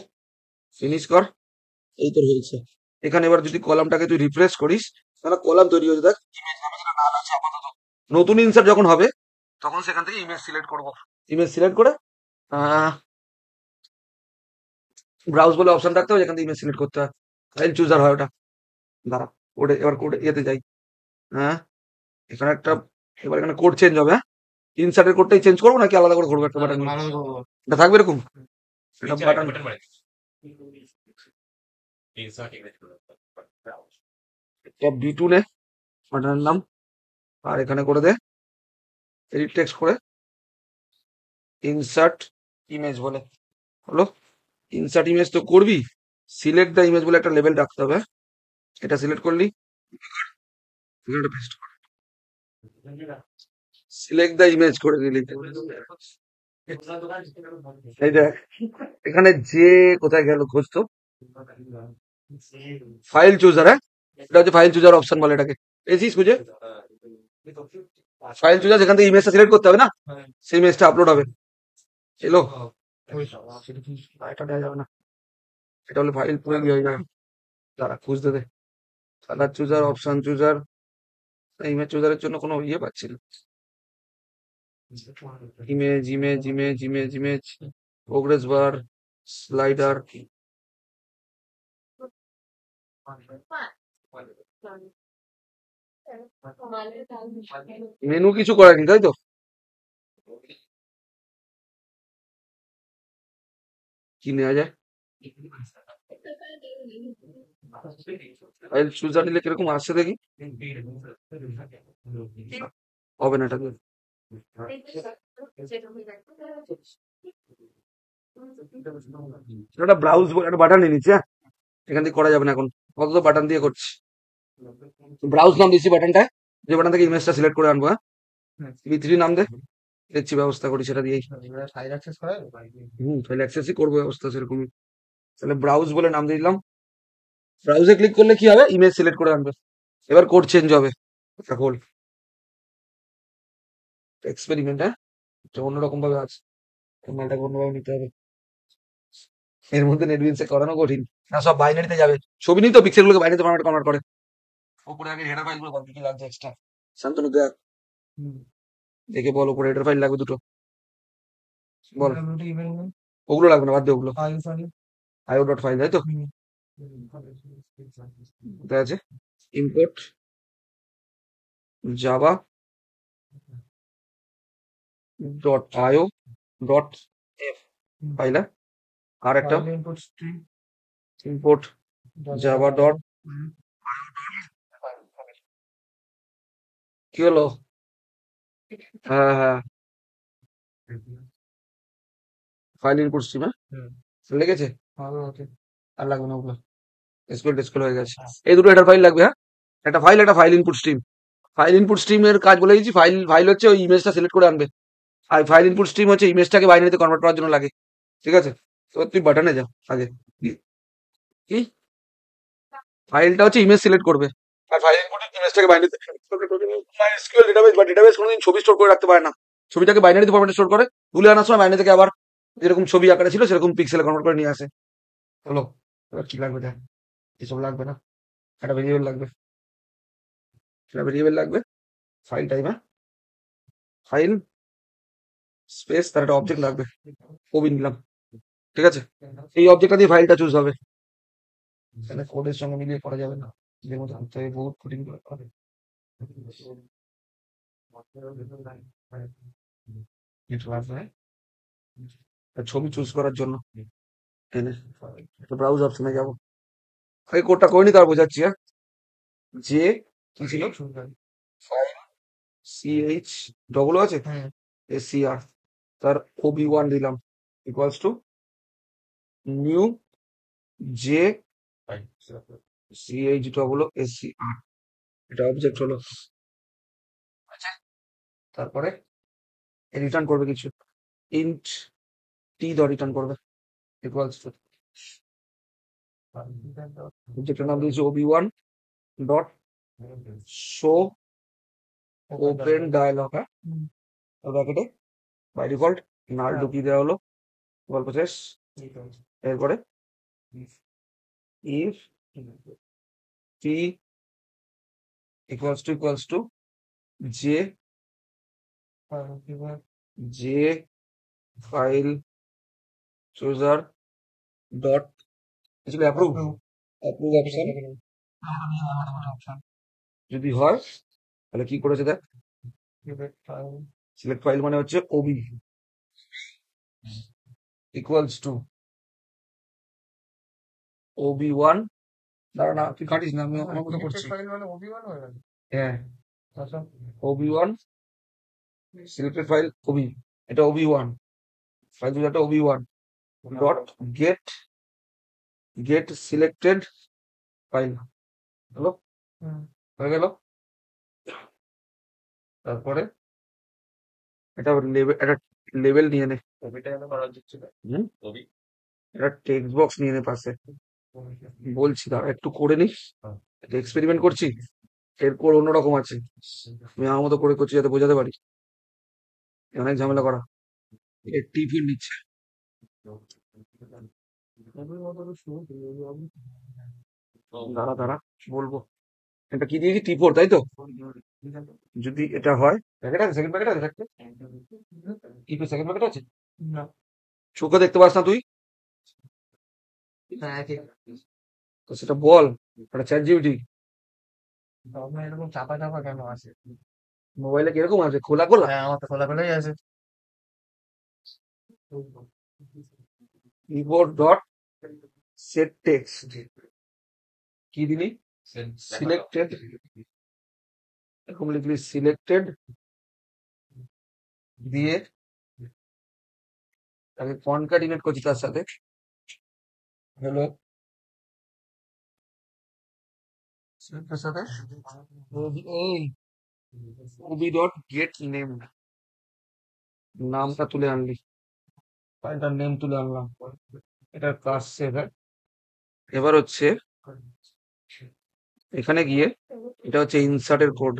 ফিনিশ কর। এই তোর হয়েছে। এখানে এবার যদি কলামটাকে তুই রিফ্রেশ করিস, তাহলে কলাম তৈরি হয়েছে। দেখ ইমেজ নামে যেটা নাম আছে আপাতত। নতুন ইনসার্ট যখন হবে তখন সেখান থেকে ইমেজ সিলেক্ট করবো। ইমেজ সিলেক্ট করে ব্রাউজ বলে অপশন রাখতে হবে, যেখান থেকে ইমেজ সিলেক্ট করতে হয়। ফাইল চুজার হয় ওটা। দাঁড়া, কোডে এবার কোডে ইয়েতে যাই। হ্যাঁ, এখানে একটা, এবার এখানে কোড চেঞ্জ হবে। হ্যাঁ, ইনসার্টের কোডটাই চেঞ্জ করবো নাকি আলাদা করে করবো একটা বাটন? এটা থাকবে এরকম একটা বাটন। B2 নে বাটনের নাম, আর এখানে করে দে এডিট টেক্সট করে ইনসার্ট ইমেজ বলে। হলো, ইনসার্ট ইমেজ তো করবি, সিলেক্ট দ্য ইমেজ বলে একটা লেভেল রাখতে হবে। এটা সিলেক্ট করলি, সিলেক্ট দ্য ইমেজ করে দিলি। এই দেখ এখানে যে কোথায় গেল খোঁজ তো, ফাইল চুজার। হ্যাঁ, এটা হচ্ছে ফাইল চুজার অপশন বলে এটাকে। পেয়েছিস খুঁজে? ফাইল চুজার, যেখান থেকে ইমেজটা সিলেক্ট করতে হবে না, সেই ইমেজটা আপলোড হবে। এলো, এটা দেওয়া যাবে না, এটা হলে ফাইল পুরো ইয়ে হয়ে যাবে। তারা খুঁজতে দে, colour chooser, option chooser, image চুজারের জন্য কোনো ইয়ে পাচ্ছি না। Image image image image image, progress bar, slider. Menu কিছু করেনি তাই তো? কি নেওয়া যায়? ফাইল চুজার নিলে কিরকম আসছে দেখি। হবে না এটা দিয়ে। একটা ব্রাউজ বলে একটা বাটন নিয়ে নিচ্ছে। হ্যাঁ, এখান থেকে করা যাবে না এখন, অত বাটন দিয়ে করছি। ব্রাউজ নাম দিচ্ছি বাটনটা, যে বাটন থেকে ইমেজটা সিলেক্ট করে আনবো। হ্যাঁ, B3 নাম দে, দেখছি ব্যবস্থা করি সেটা দিয়েই। ফাইল অ্যাক্সেসই করবো ব্যবস্থা সেরকমই। তাহলে ব্রাউজ বলে নাম দিয়ে দিলাম। ব্রাউজে ক্লিক করলে কি হবে, ইমেজ সিলেক্ট করে আনবে। এবার কোড চেঞ্জ হবে। এটা হোল এক্সপেরিমেন্ট। হ্যাঁ, এটা অন্যরকম ভাবে আছে, মালটাকে অন্যভাবে নিতে হবে। এর মধ্যে নেটবিনসে করানো কঠিন না, সব বাইনারিতে যাবে। ছবি নিয়ে তো পিক্সেল গুলোকে বাইনারিতে ফরম্যাট কনভার্ট করে। উপরে আগে হেডার ফাইল গুলো বল কি লাগছে এক্সট্রা। শান্তনু দেখ, দেখে বল, উপরে হেডার ফাইল লাগবে দুটো, বল। ওগুলো লাগবে না, বাদ দে ওগুলো। IO.file তাই তো? কোথায় আছে? Import Java .io.f file. আর একটা ইম্পোর্ট জাভা ডট, কি হলো? হ্যাঁ হ্যাঁ, ফাইল ইনপুট স্ট্রিম। হ্যাঁ, লেগেছে, আর লাগবে না ওগুলো, এসকিউএল টেসকিউএল হয়ে গেছে। এই দুটো হেডার ফাইল লাগবে। হ্যাঁ, একটা file input stream. File input স্ট্রিমের কাজ বলে দিচ্ছি। ফাইল হচ্ছে ওই ইমেজটা সিলেক্ট করে আনবে, আর ফাইল ইনপুট স্ট্রিম হচ্ছে ইমেজটাকে বাইনারিতে কনভার্ট করার জন্য লাগে। ঠিক আছে, এবার তুই বাটনে যা আগে। কি ফাইলটা হচ্ছে ইমেজ সিলেক্ট করবে, আর ফাইল ইনপুট ইমেজটাকে বাইনারিতে। এসকিউএল ডেটাবেস বা ডেটাবেস কোনোদিন ছবি স্টোর করে রাখতে পারে না, ছবিটাকে বাইনারিতে ফরম্যাটে স্টোর করে, তুলে আনার সময় বাইনারি থেকে আবার যেরকম ছবি আকারে ছিল সেরকম পিক্সেলে কনভার্ট করে নিয়ে আসে। হলো, এবার কি লাগবে দেখ, এসব লাগবে না, একটা ভেরিয়েবল লাগবে, সেটা ভেরিয়েবল লাগবে ফাইল টাইম। হ্যাঁ, ফাইল স্পেস, তার একটা অবজেক্ট লাগবে, ওবি নিলাম। ঠিক আছে, এই অবজেক্টটা দিয়ে ফাইলটা চুজ হবে। তাহলে কোডের সঙ্গে মিলিয়ে করা যাবে না, এর মধ্যে করতে হবে, বহুত কঠিন করে হবে। ছবি চুজ করার জন্য এনে ব্রাউজ অপশনে যাবো। এই কোডটা করিনি তার বোঝাচ্ছি। হ্যাঁ, যে কি ছিল, ফাইল সিএইচ ডবল আছে, এসসিআর, তার OB1 দিলাম equals to new J CH double SCR, এটা অবজেক্ট হলো। আচ্ছা, তারপরে রিটার্ন করবে কিছু, ইন্ট টি দর রিটার্ন করবে ইকুয়ালস টু অবজেক্টের নাম দিয়েছে OB1 dot show open dialogue. হ্যাঁ, ব্র্যাকেটে বাই ডিফল্ট নাল ঢুকিয়ে দেওয়া হলো, গল্প শেষ। এরপরে ইফ টি ইকুয়ালস টু যে যে ফাইল চুজার ডট অ্যাপ্রুভ অপশন যদি হয় তাহলে কি করেছে দেখ, সিলেক্ট ফাইল মানে হচ্ছে ওবি ইকুয়ালস টু OB1, দাঁড়া না তুই কাটিস না, আমি আমার মতো করছি। হ্যাঁ, OB1 সিলেক্টেড ফাইল ওবি, এটা OB1 ফাইল চুজারটা OB1 dot get selected file হলো, হয়ে গেল। তারপরে এটা লেভেল নিয়ে নে, একটা টেক্সট বক্স নিয়ে নে পাশে। বলছি দাঁড়া একটু করে নিস, এক্সপেরিমেন্ট করছি, এর কোড অন্যরকম আছে, আমি আমার মতো করে করছি যাতে বোঝাতে পারি, অনেক ঝামেলা করা। টিফিন নিচ্ছে, দাঁড়া বলবো। এটা কি দিয়েছি, T4 তাই তো? যদি এটা হয়, প্যাকেট আছে, সেকেন্ড প্যাকেট আছে, টিপে সেকেন্ড প্যাকেট আছে, চোখে দেখতে পাস না তুই? তো সেটা বল, এটা চ্যাট জিপিটি। এরকম চাপা চাপা কেন আছে? মোবাইলে কিরকম আছে, খোলা খোলা? হ্যাঁ, আমার তো খোলা খোলাই আছে। কিবোর্ড ডট সেট টেক্সট কি দিলি, সিলেক্টেড, এরকম লিখলি সিলেক্টেড দিয়ে তাকে কনকাটিনেট করছি তার সাথে, হলো তার সাথে ওবি ডট গেট নেম, নামটা তুলে আনলি, ফাইলটার নেম তুলে আনলাম, এটার কাজ সেভ। এবার হচ্ছে এখানে গিয়ে এটা হচ্ছে ইনসার্টের কোড।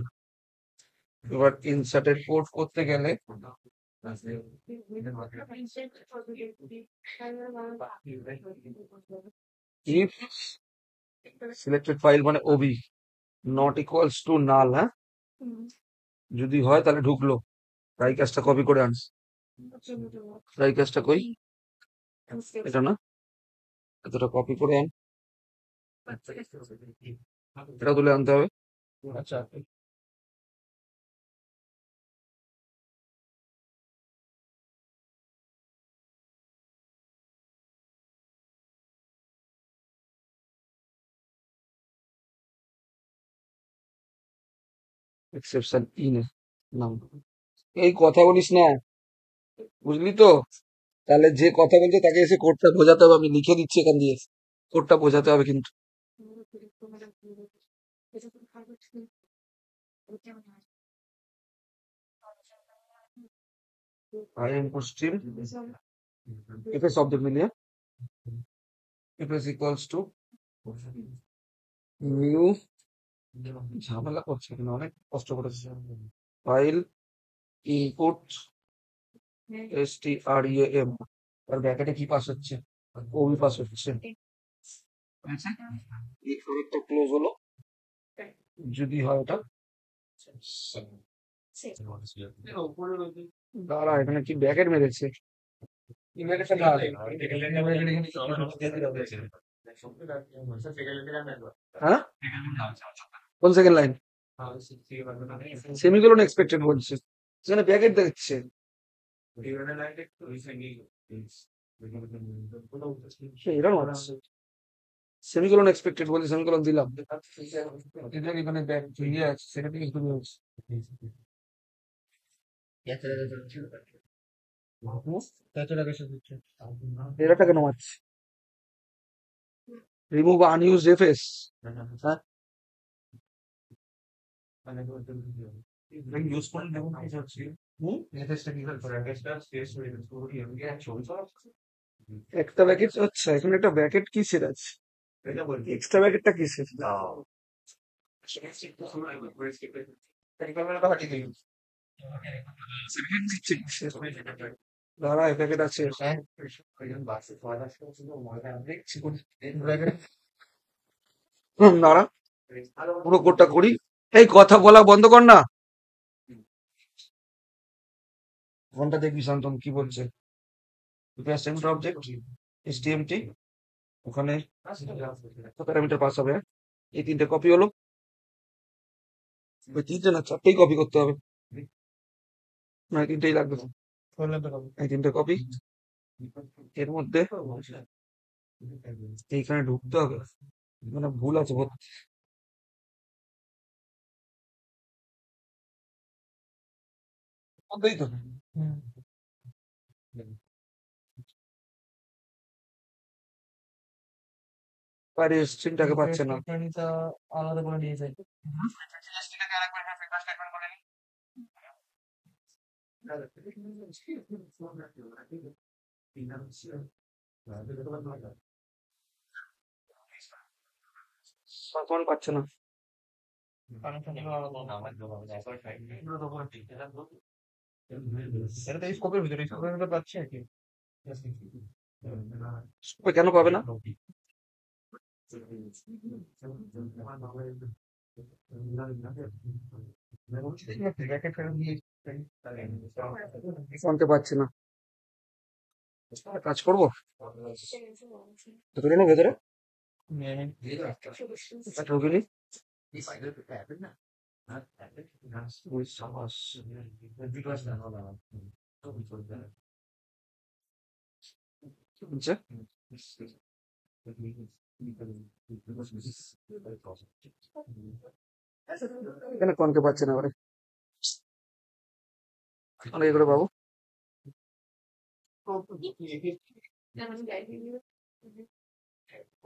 এবার ইনসার্টের কোড করতে গেলে ইফ সিলেক্টেড ফাইল মানে OB not equals to null, হ্যাঁ, যদি হয় তাহলে ঢুকলো, তাই কাজটা কপি করে আনস, তাই কাজটা কই, এটা না, এতটা কপি করে আন, এটা তুলে আনতে হবে। আচ্ছা, এক্সেপশন ইনে নাম, এই কথা বলিস না, বুঝলি তো? তাহলে যে কথা বলছে তাকে এসে কোডটা বোঝাতে হবে, আমি লিখে দিচ্ছি এখান দিয়ে, কোডটা বোঝাতে হবে কিন্তু। I input stream fs object মিলিয়ে fs equals to new, ঝামেলা করছে কিন্তু অনেক কষ্ট করেছে, ফাইল ইনপুট stram, আর ব্র্যাকেটে কি পাস হচ্ছে, ওবি পাস হচ্ছে, এই প্রোডাক্টটা ক্লোজ হলো, যদি হয় ওটা দাঁড়া, এখানে কি ব্র্যাকেট মেরেছে, হ্যাঁ, কোন সেকেন্ড লাইন? সেমিকোলন এক্সপেক্টেড বলছে, সেখানে ব্র্যাকেট দেখছে। এরকম আছে, সেমিকোলন এক্সপেক্টেড বলছে, সেমিকোলন দিলাম। এদের এখানে ব্যাগ ইয়ে আছে, সেটা থেকে শুরু হচ্ছে। কত টাকা এসে দিচ্ছে? এরাটা কেন মারছে? Remove আনইউজ FS. হ্যাঁ, ইউজ করে নেব না হচ্ছে হুম? লেটেস্টটা কি করে? একটা ব্যাকেট, আচ্ছা এখানে একটা ব্যাকেট কিসের আছে? এক্সট্রা ব্যাকেটটা কিসের? টেলিগ্রামের কথা ঠিক আছে। দিচ্ছে কিসের? দাঁড়া, এই প্যাকেট আছে। হ্যাঁ, দেখছি কোন- ব্র্যাকেট দাঁড়া, পুরো কোডটা করি। এই কথা বলা বন্ধ কর না, ফোনটা দেখবি শান্তন কি বলছে। সেন্টার অবজেক্ট এসটিএমটি, ওখানে প্যারামিটার পাস হবে। এই তিনটে কপি হলো, ওই তিনটে না চারটেই কপি করতে হবে, না এই তিনটেই লাগবে। করলে তো হবে। এই তিনটে কপি এর মধ্যে এইখানে ঢুকতে হবে, মানে ভুল আছে ভর্তি। মধ্যেই তো হুম। বাইরে স্ট্রিংটাকে পাচ্ছে না। টা আলাদা করে নিয়ে যাই। তখন পাচ্ছে না। এটা তো স্কোপের ভিতরে, স্কোপের ভিতরে পাচ্ছি নাকি? ওই কেন পাবে না? ব্র্যাকেট ফেরত দিয়ে ফোনতে পাচ্ছে না, কাজ করবো ঢুকে নো ভেতরে, ঢুকে নি। ওই সাবাস। কি বলছে? এখানে কোনকে পাচ্ছে না এবারে, অনেক করে বাবু।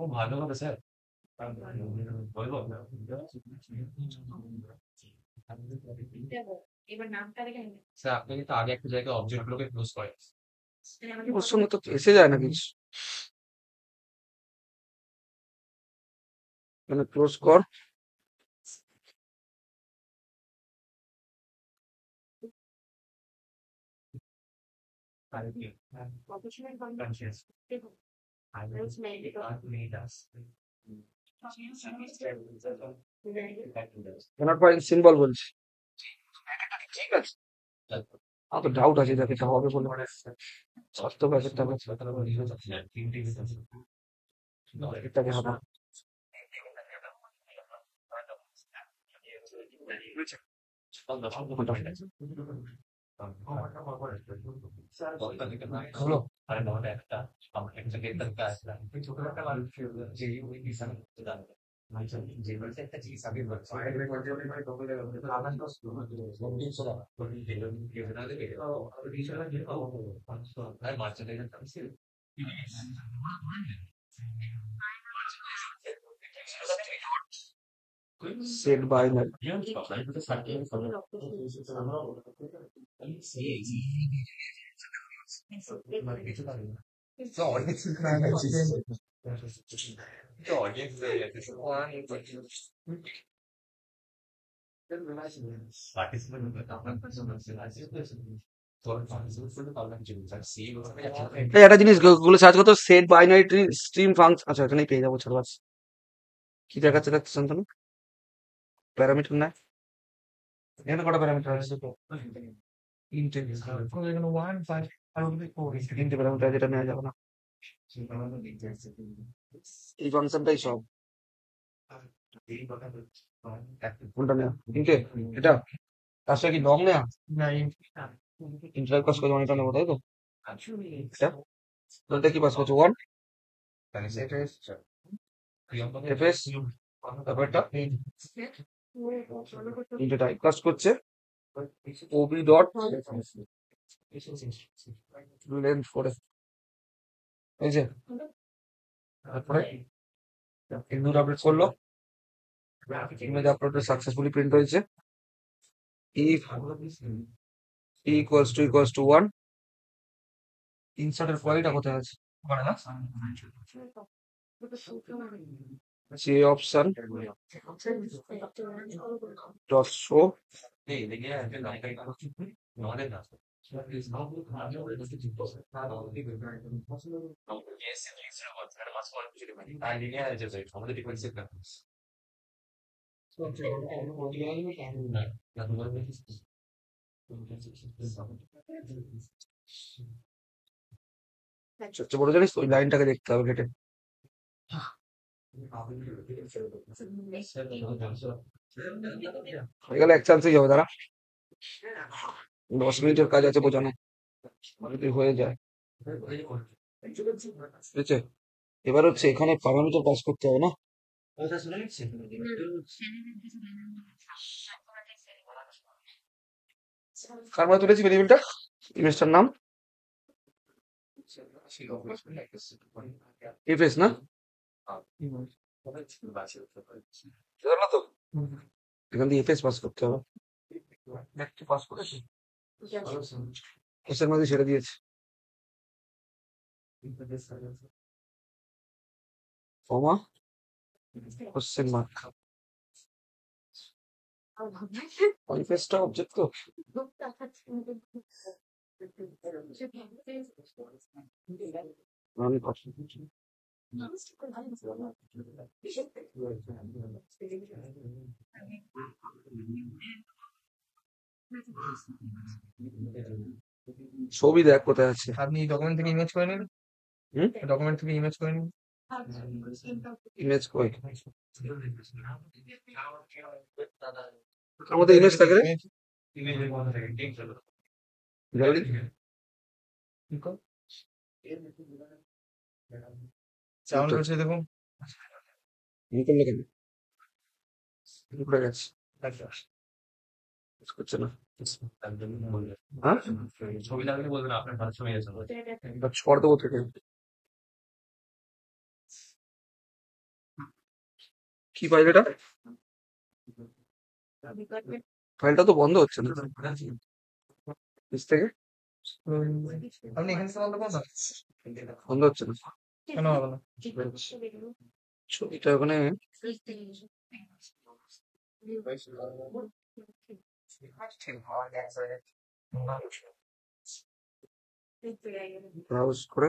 ও ভালো হবে স্যার বলবো স্যার আপনি কিন্তু আগে একটা জায়গায় অবজেক্ট গুলোকে ক্লোজ করেন ওর সঙ্গে তো এসে যায় না কিছু, মানে ক্লোজ কর। cannot find সিম্বল বলছে। ঠিক আছে, আমার তো ডাউট আছে যাকে এটা হবে বলে, স্বাস্থ্য প্যাকেটটা এটাকে হবে। হলো আরে নটা একটা আমার একটা গেট কাজ সেট বাইনারি। এই একটা জিনিস গুগলে সার্চ করতো, সেট বাইনারি স্ট্রিম ফাংশন। আচ্ছা এখানেই পেয়ে যাবো, ছাড় বাস। কি দেখাচ্ছে দেখতে শান্তনু? প্যারামিটার না, এখানে কটা প্যারামিটার আছে? তিনটে। এখানে 1 5 আর ওদিকে 4 তিনটে প্যারামিটার, যেটা নেওয়া যাবে না। এই ফাংশনটাই সব। কোনটা নেওয়া? তিনটে? এটা? তার সাথে কি লং নেওয়া? ইন্টারভিউ পাস করতে অনেকটা নেবো, তাই তো? এটা? তোরটা কি পাস করছো? ওয়ান? এফএস? তারপরটা? তিনটে টাইপ কাজ করছে। ওবি ডট লেন্থ করে। এই যে, তারপরে ইমেজ আপলোড করলো। ইমেজ আপলোড সাকসেসফুলি প্রিন্ট হয়েছে। if equals to 1, ইনসার্টের পয়েন্টটা কোথায় আছে? ওখানে না? যে অপশন ডট শো সবচেয়ে বড় জানিস তো, ওই লাইনটাকে দেখতে হবে কেটে। হয়ে গেলে এক চান্সেই হবে, দাঁড়া 10 মিনিটের কাজ আছে বোঝানো, যদি হয়ে যায়। ঠিক আছে, এবার হচ্ছে এখানে প্যারামিটার পাস করতে হবে না? কার মধ্যে তুলেছি ভেরিয়েবলটা? ইমেজটার নাম এফএস না? জানো তো, এখান দিয়ে এফএস পাস করতে হবে। দেখতে পাস করেছি, এসের মধ্যে ছেড়ে দিয়েছে। কমা কোশ্চেন মার্ক। এফএসটা অবজেক্ট তো, আমি কথা ছবি দেখ কোথায় আছে। আপনি ডকুমেন্ট থেকে ইমেজ করে নিন, হুম? ডকুমেন্ট থেকে ইমেজ করে নিন। ইমেজ কই? ওর মধ্যে ইমেজ থাকে রে, গ্যালারি। সাউন্ড করছে দেখুন। ই করলে কেন? উপরে গেছে, কাজ করছে না। হ্যাঁ, ছবি লাগলে বলবেন, আপনার ভালো ছবি আছে। এবার ছড় দেবো থেকে। কি ফাইল এটা? ফাইলটা তো বন্ধ হচ্ছে না নিচ থেকে, আপনি এখানে সাউন্ড করুন না, বন্ধ হচ্ছে না কেন হবে না? ছবিটা ওখানে ব্রাউজ করে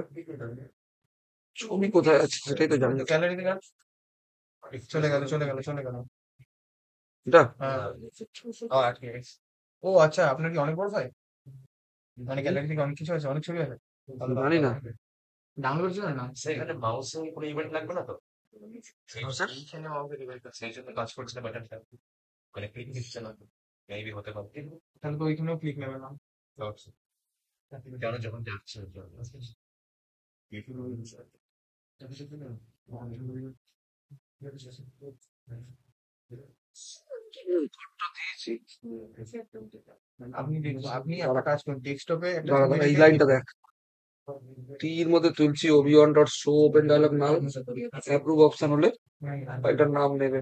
ছবি কোথায় আছে সেটাই তো জানি না। গ্যালারি থেকে চলে গেল, চলে গেল, চলে গেল। এটা হ্যাঁ, ও আটকে গেছে। ও আচ্ছা, আপনার কি অনেক বড় ফাইল? মানে গ্যালারি থেকে অনেক কিছু আছে, অনেক ছবি আছে? জানি না। ডাউনলোড ছিল না? এখানে মাউসে কোনো ইভেন্ট লাগবে না তো? স্যার এইখানে মাউসের ইভেন্ট আছে, সেই জন্য কাজ করছে না বাটনটা, মানে ক্লিক দিচ্ছে না, মেবি হতে পারে। তাহলে তো ওইখানেও ক্লিক নেবে না। কেন যখন যাচ্ছে দিয়েছি। আপনি আপনি একটা কাজ করুন, ডেস্কটপে একটা দাঁড়া ছবি দাঁড়া, এই রেখে লাইনটা দেখ। টির মধ্যে তুলছি ওবি1 ডট শো ওপেন ডায়ালগ নাও অ্যাপ্রুভ অপশন হলে ফাইলটার নাম নেবে।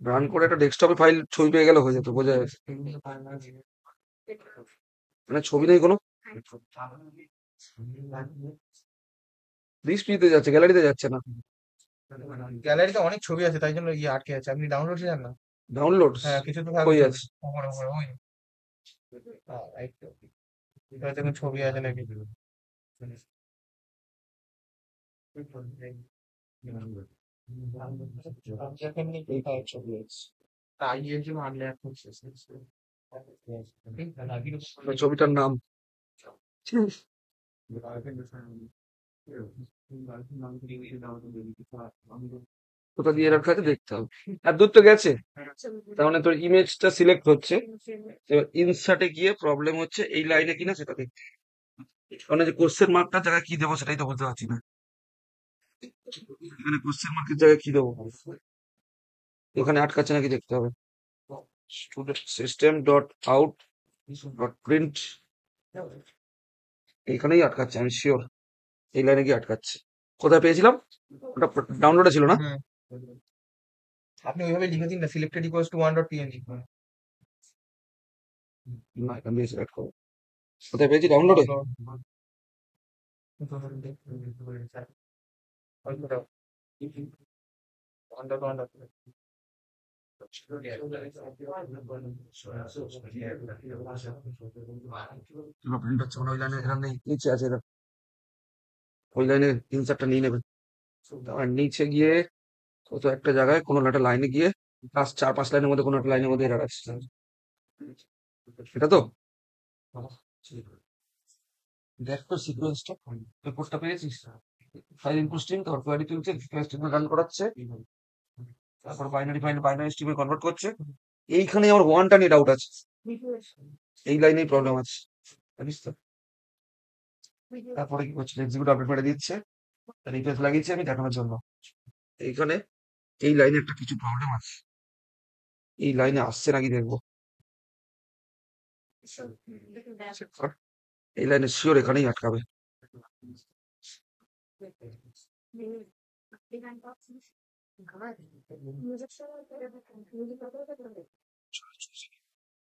রান করে একটা ডেস্কটপে ফাইল ছবি পেয়ে গেলে হয়ে যেত, বোঝা যাচ্ছে। মানে ছবি নেই কোনো, ডিসপ্লেতে যাচ্ছে, গ্যালারিতে যাচ্ছে না। গ্যালারিতে অনেক ছবি আছে, তাই জন্য ইয়ে আটকে আছে। আপনি ডাউনলোড যান না? ডাউনলোড হ্যাঁ, কিছু তো কই থাকবে আছে? উপরে উপরে ওই। এই তো। এবার দেখুন ছবি আছে নাকি। ছবি আছে। তাই এর জন্য আনলে এখন ছবিটার নাম কোথা দিয়ে এরর খাচ্ছে দেখতে হবে। আর দূর তো গেছে, তার মানে তোর ইমেজটা সিলেক্ট হচ্ছে। এবার ইনসার্টে গিয়ে প্রবলেম হচ্ছে এই লাইনে কিনা সেটা দেখতে হবে। কারণ এই যে কোশ্চেন মার্কটার জায়গায় কি দেবো সেটাই তো বুঝতে পারছি না। এখানে কোশ্চেন মার্কের জায়গায় কি দেবো, এখানে আটকাচ্ছে নাকি দেখতে হবে। Student system dot out dot print, এইখানেই আটকাচ্ছে আমি শিওর, এই লাইনে গিয়ে আটকাচ্ছে। কোথায় পেয়েছিলাম, ওটা ডাউনলোডে ছিল না? হুম। আপনি ওইভাবে লিখে দিন না, সিলেক্টেড ইকুয়ালস টু 1.png। না, এখান দিয়ে সিলেক্ট করো। কোথায় পেয়েছি, ডাউনলোডে? প্রিন্ট হচ্ছে মানে ওই লাইনে, এখানে নিচে আছে এটা। ওই লাইনে ইনসার্টটা নিয়ে নেবে। আর নিচে গিয়ে কোথাও একটা জায়গায় কোনো একটা লাইনে গিয়ে লাস্ট 4-5 লাইনের মধ্যে কোনো একটা লাইনের মধ্যে এরর আসছে, এটা তো দেখ তো সিকোয়েন্সটা, রিপোর্টটা পেয়েছিস? ফাইল ইনপুট স্ট্রিং, তারপর কোয়ারি তুলছে, স্ট্রিমে রান করাচ্ছে, তারপর বাইনারি স্ট্রিমে কনভার্ট করছে। এইখানে আমার ওয়ানটা নিয়ে ডাউট আছে, এই লাইনেই প্রবলেম আছে, জানিস তো। তারপরে কি করছে, এক্সিকিউট আপডেট মেরে দিচ্ছে, রিফ্রেশ লাগিয়েছি আমি দেখানোর জন্য। এইখানে এই লাইনে একটা কিছু প্রবলেম আছে, এই লাইনে আসছে নাকি দেখবো। Check কর। এই লাইনে শিওর এখানেই আটকাবে।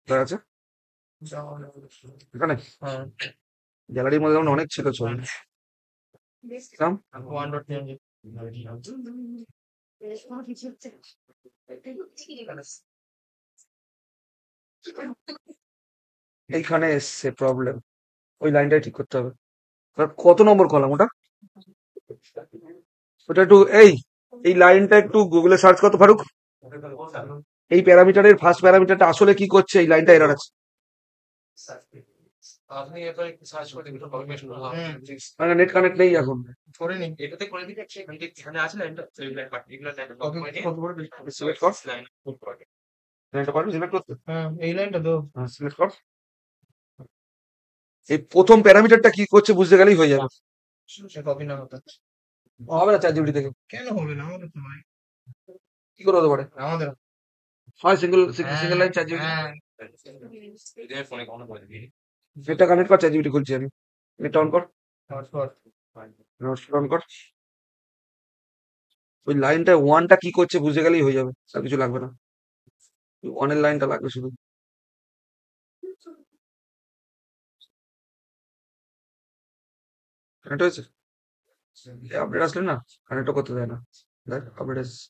কোথায় আছে এখানে? হ্যাঁ, গ্যালারির মধ্যে যেমন অনেক ছিল ছবি, দেখলাম। 1.png। এইখানে এসছে প্রবলেম, ওই লাইনটাই ঠিক করতে হবে। আর কত নম্বর কলাম ওটা, ওটা একটু এই লাইনটা একটু গুগলে সার্চ করতে ফারুক। এই প্যারামিটারের ফার্স্ট প্যারামিটারটা আসলে কি করছে, এই লাইনটা এরর আছে। আপনি এরপর একটু সার্চ করে দেখুন কনফার্মেশন হলো। মানে নেট কানেক্ট নেই এখন। করে নিন। এটাতে করে দিলে এখানে আছে লাইনটা, পার্টিকুলার লাইন কত বড় সিলেক্ট কর, লাইন পুট করে। লাইনটা পারবি সিলেক্ট করতে? হ্যাঁ, এই লাইনটা তো। হ্যাঁ, সিলেক্ট কর। এই প্রথম প্যারামিটারটা কি করছে বুঝতে গেলেই হয়ে যাবে। সে কপি না হতো। হবে না চ্যাটজিপিটি থেকে, কেন হবে না? আমাদের তো ভাই, কি করে হতে পারে? আমাদের। হয় সিঙ্গেল লাইন চ্যাটজিপিটি। হ্যাঁ, এদের ফোনে কখনো করে দিবি। নেটটা কানেক্ট কর, চ্যাটজিপিটি খুলছি আমি। নেটটা অন কর, হটস্পট। হটস্পট অন কর। ওই লাইনটা ওয়ানটা কি করছে বুঝে গেলেই হয়ে যাবে, আর কিছু লাগবে না। ওয়ানের লাইনটা লাগবে শুধু। কানেক্ট হয়েছে, আপডেট আসলে না কানেক্টও করতে দেয় না। দেখ আপডেট এসেছে।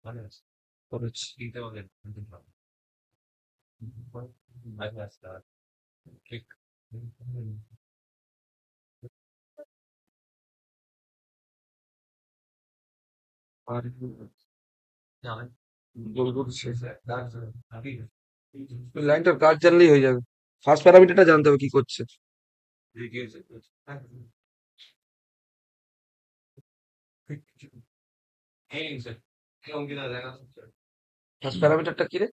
মানে আছে করেছি। দিতে হবে। ঠিক। আর জানেন গোল করছে। ওই লাইনটার কাজ জানলেই হয়ে যাবে, ফার্স্ট প্যারামিটারটা জানতে হবে কি করছে। ফার্স্ট প্যারামিটারটা কি রে?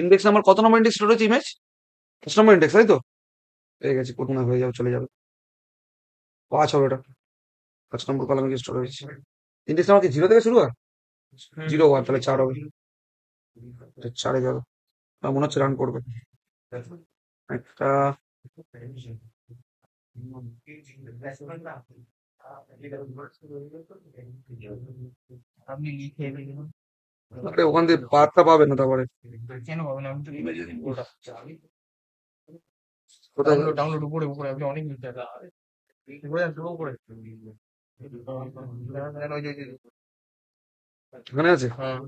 ইন্ডেক্স নাম্বার কত নম্বর ইন্ডেক্স রয়েছে ইমেজ? 5 নম্বর ইন্ডেক্স, তাই তো? পেয়ে গেছি, কোন হয়ে যাবে, চলে যাবে। 5 হবে ওটা, 5 নম্বর কলামে গিয়ে স্টোর হয়েছে। ইন্ডেক্স নাম্বার কি 0 থেকে শুরু হয়? 0 1, তাহলে 4 হবে, 4 যাবে। আমার মনে হচ্ছে রান করবে একটা। আপনি লিখে দিন। আরে ওখান দিয়ে পাতটা পাবে না তারপরে। কেন পাবেন? আমি তো ইমেজ দিন পুরোটা। কোথায় ডাউনলোড ডাউনলোড উপরে উপরে আপনি অনেক লিখতে হবে। উপরে আর পুরো উপরে। ওই যে এখানে আছে? হ্যাঁ,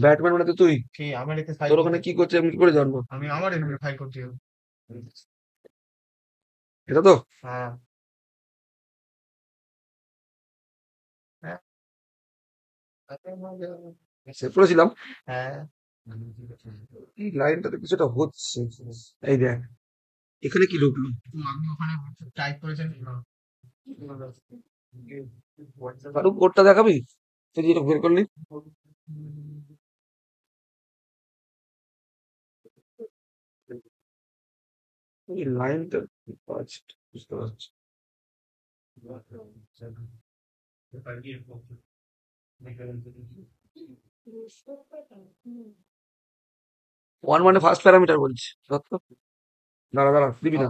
ব্যাটম্যান মানে তো তুই, ঠিক আমার এতে ফাইল। তোর ওখানে কি করছে আমি কি করে জানবো? আমি আমার এখানে ফাইল করতে হবে। এটা তো হ্যাঁ হ্যাঁ সেভ করেছিলাম। হ্যাঁ এই লাইনটাতে কিছুটা হচ্ছে। এই দেখ, এখানে কি ঢুকলো? আপনি ওখানে টাইপ করেছেন কারু কোডটা দেখাবি? তুই যেটা বের করলি। এই লাইনটা আছে, বুঝতে পারছি। 1 মানে ফার্স্ট প্যারামিটার বলছি। সত্য? দাঁড়া, দাঁড়া, দিবি না।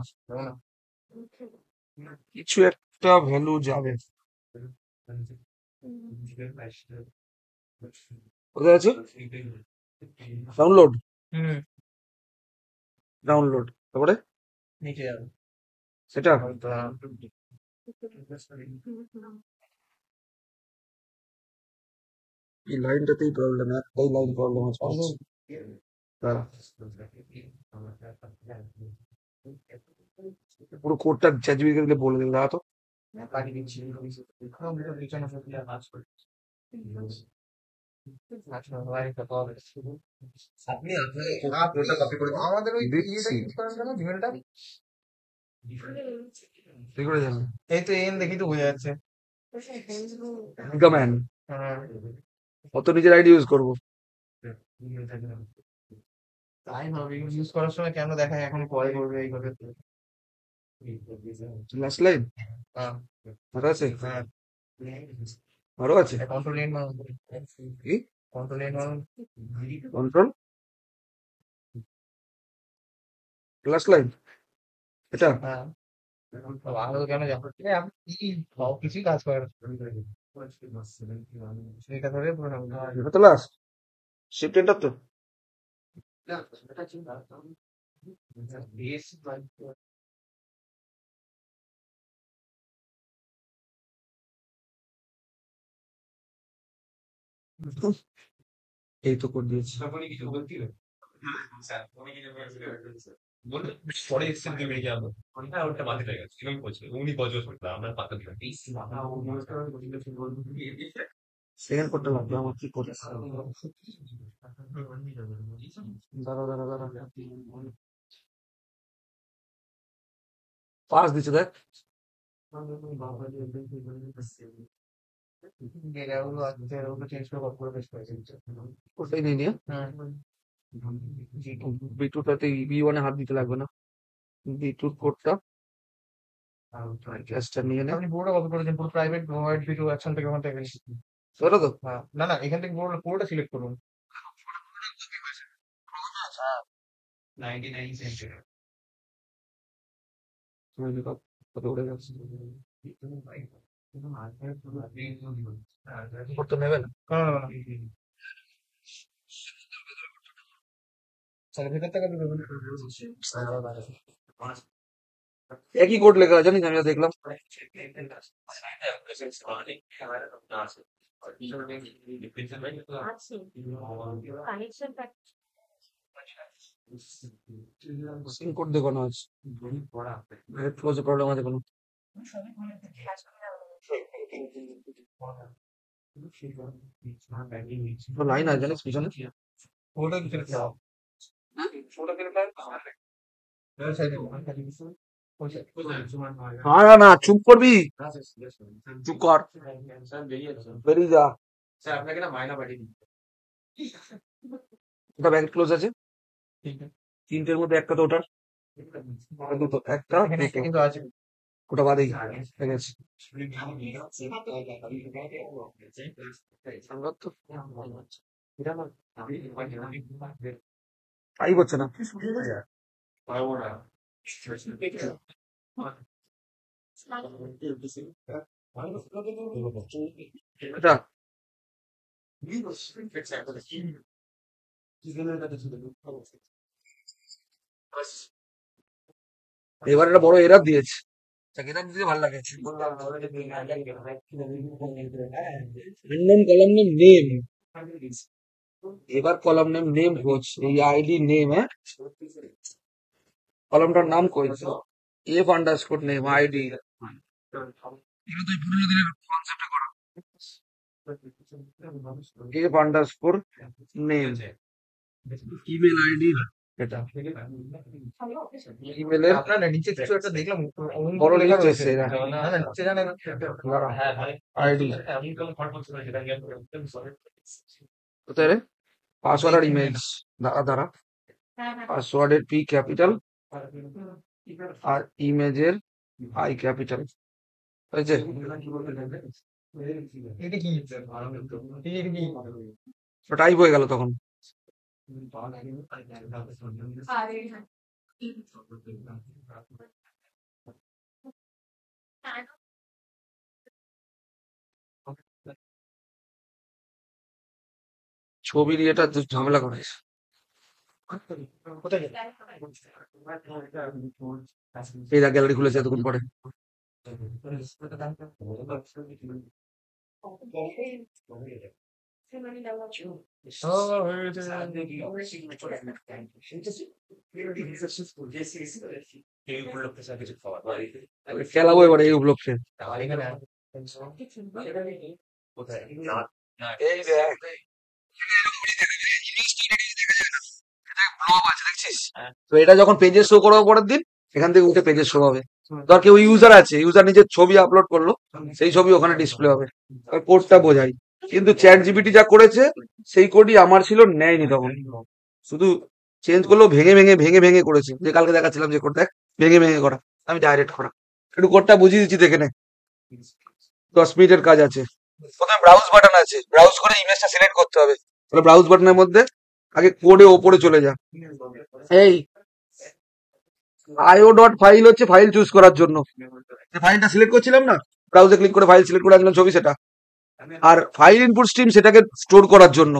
কিছু একটা ভ্যালু যাবে। কোথায় আছে? ডাউনলোড, হুম ডাউনলোড। তারপরে নিচে যাবে সেটা হয়তো, এই লাইনটাতেই প্রবলেম, একটাই লাইন প্রবলেম আছে। দাঁড়া, পুরো কোডটা চ্যাটজিপিটি দিলে বলে দেবে। দাঁড়া তো। পাঠিয়ে দিচ্ছি পিছনে আপনি আপনার কপি করে দিন। আমাদের ওই ইয়েটা দিচ্ছি। ইউজ করেন কেন জিমেলটা কি করে জানবি? এই তো এন দেখি তো বোঝা যাচ্ছে ম্যান হ্যাঁ অত নিজের আইডি ইউজ করবো। তাই ভাবি ইউজ করার সময় কেন দেখায় এখন পরে করবে এই করে লাস্ট লাইন হ্যাঁ আরো আছে, হ্যাঁ আরো আছে। কন্ট্রোল এন মানুষ কি কন্ট্রোল এন মানুষ কন্ট্রোল লাস্ট লাইন এটা? হ্যাঁ ভালো কেন যাবো আপনি কি সব কিছুই কাজ করেন সেটা ধরে পুরো এটা তো লাস্ট শিফট এন্টার তো। এই তো করে দিয়েছি। তখনই কিছু বলতে হবে। স্যার, উনি কিছু বলতে বললো, পরে এসছেন তুমি রেখে আনো। হ্যাঁ, ওটা বাতিল হয়ে গেছে। এরকম বলছিল। উনি বজবজ করতে আমরা পাতা দিলাম। সেকেন্ড কোডটা লাগবে আমার। কি কোড? দাঁড়া, দাঁড়া, দাঁড়া, পাস দিচ্ছে দেখ। এগুলো আছে ওগুলো চেঞ্জ করে কপি করে পেস্ট করে দিচ্ছে ওটাই নিয়ে নিয়ে বিটুটাতে বি1 হাত দিতে লাগবে না। বিটুর কোডটা ক্যাশটা নিয়ে নে। আপনি পুরোটা কপি করেছেন পুরো প্রাইভেট হোয়াইট ভিডিও অ্যাকশন থেকে ওখান থেকে ওটা তো হ্যাঁ না না এখান থেকে পুরোটা সিলেক্ট করুন 99 সেন্ট। কত উড়ে গেছে। কোড তো নেবে না। কারণ না তাহলে ভেতর থেকে একই কোড লেখা আছে, জানিস? আমি যা দেখলাম। সেম কোড দেখো না আছে। ক্লোজে প্রবলেম আছে কোনো? লাইন আছে জানিস পিছনে? ওটা কিছু না না, চুপ করবি, চুপ কর, বেরিয়ে যা। স্যার আপনাকে না মাইনা পাঠিয়ে দিন। ওটা ব্যাংক ক্লোজ আছে। তিনটের মধ্যে একটা তো ওটার, দুটো, একটা এখানে একটা দুটো, কিন্তু আছে ওটা বাদেই ঠিক আছে। আমার তো টাইপ হচ্ছে না। এটা এবার একটা বড় এরার দিয়েছে। এরার দিতে ভালো লাগে। কলাম নেম নেম, এবার কলাম নেম নেম হচ্ছে এই আইডি নেম। হ্যাঁ, কলামটার নাম কই? এফ আন্ডারস্কোর নেম আইডি এগুলো তো পুরোনো দিনের কনসেপ্টে করা F underscore name email ID এটা ইমেলের আপনার না নিচে কিছু একটা দেখলাম অমুক বড় লেখা লিস্ট রয়েছে এসছে এটা না না নিচে জানেন আইডি কোথায় রে পাসওয়ার্ড আর ইমেলস দ্বারা পাসওয়ার্ডের পি ক্যাপিটাল আর ইমেজের আই ক্যাপিটাল হয়েছে এটা কি এটা কি টাইপ হয়ে গেল তখন ছবি নিয়ে এটা ঝামেলা করিস কোথায় গেল? এই দেখ গ্যালারি খুলেছে এতক্ষণ পরে খেলাবো এবারে এই উপলক্ষে এখানে এই দেখ ব্লগ আছে দেখছিস তো এটা যখন পেজে শো করবো পরের দিন এখান থেকে উঠে পেজে শো হবে ধর কেউ ইউজার আছে ইউজার নিজের ছবি আপলোড করলো সেই ছবি ওখানে ডিসপ্লে হবে কোডটা বোঝাই কিন্তু চ্যাট জিপিটি যা করেছে সেই কোডই আমার ছিল নেয়নি তখন শুধু চেঞ্জ করলেও ভেঙে ভেঙে ভেঙে ভেঙে করেছে যে কালকে দেখাচ্ছিলাম যে কোড দেখ ভেঙে ভেঙে করা আমি ডাইরেক্ট করা একটু কোডটা বুঝিয়ে দিচ্ছি দেখে নে 10 মিনিটের কাজ আছে প্রথমে ব্রাউজ বাটন আছে ব্রাউজ করে ইমেজটা সিলেক্ট করতে হবে তাহলে ব্রাউজ বাটনের মধ্যে আগে কোডে ওপরে চলে যা এই আইও ডট ফাইল হচ্ছে ফাইল চুজ করার জন্য যে ফাইলটা সিলেক্ট করছিলাম না ব্রাউজে ক্লিক করে ফাইল সিলেক্ট করে আনলাম ছবি সেটা আর ফাইল ইনপুট স্ট্রিম সেটাকে স্টোর করার জন্য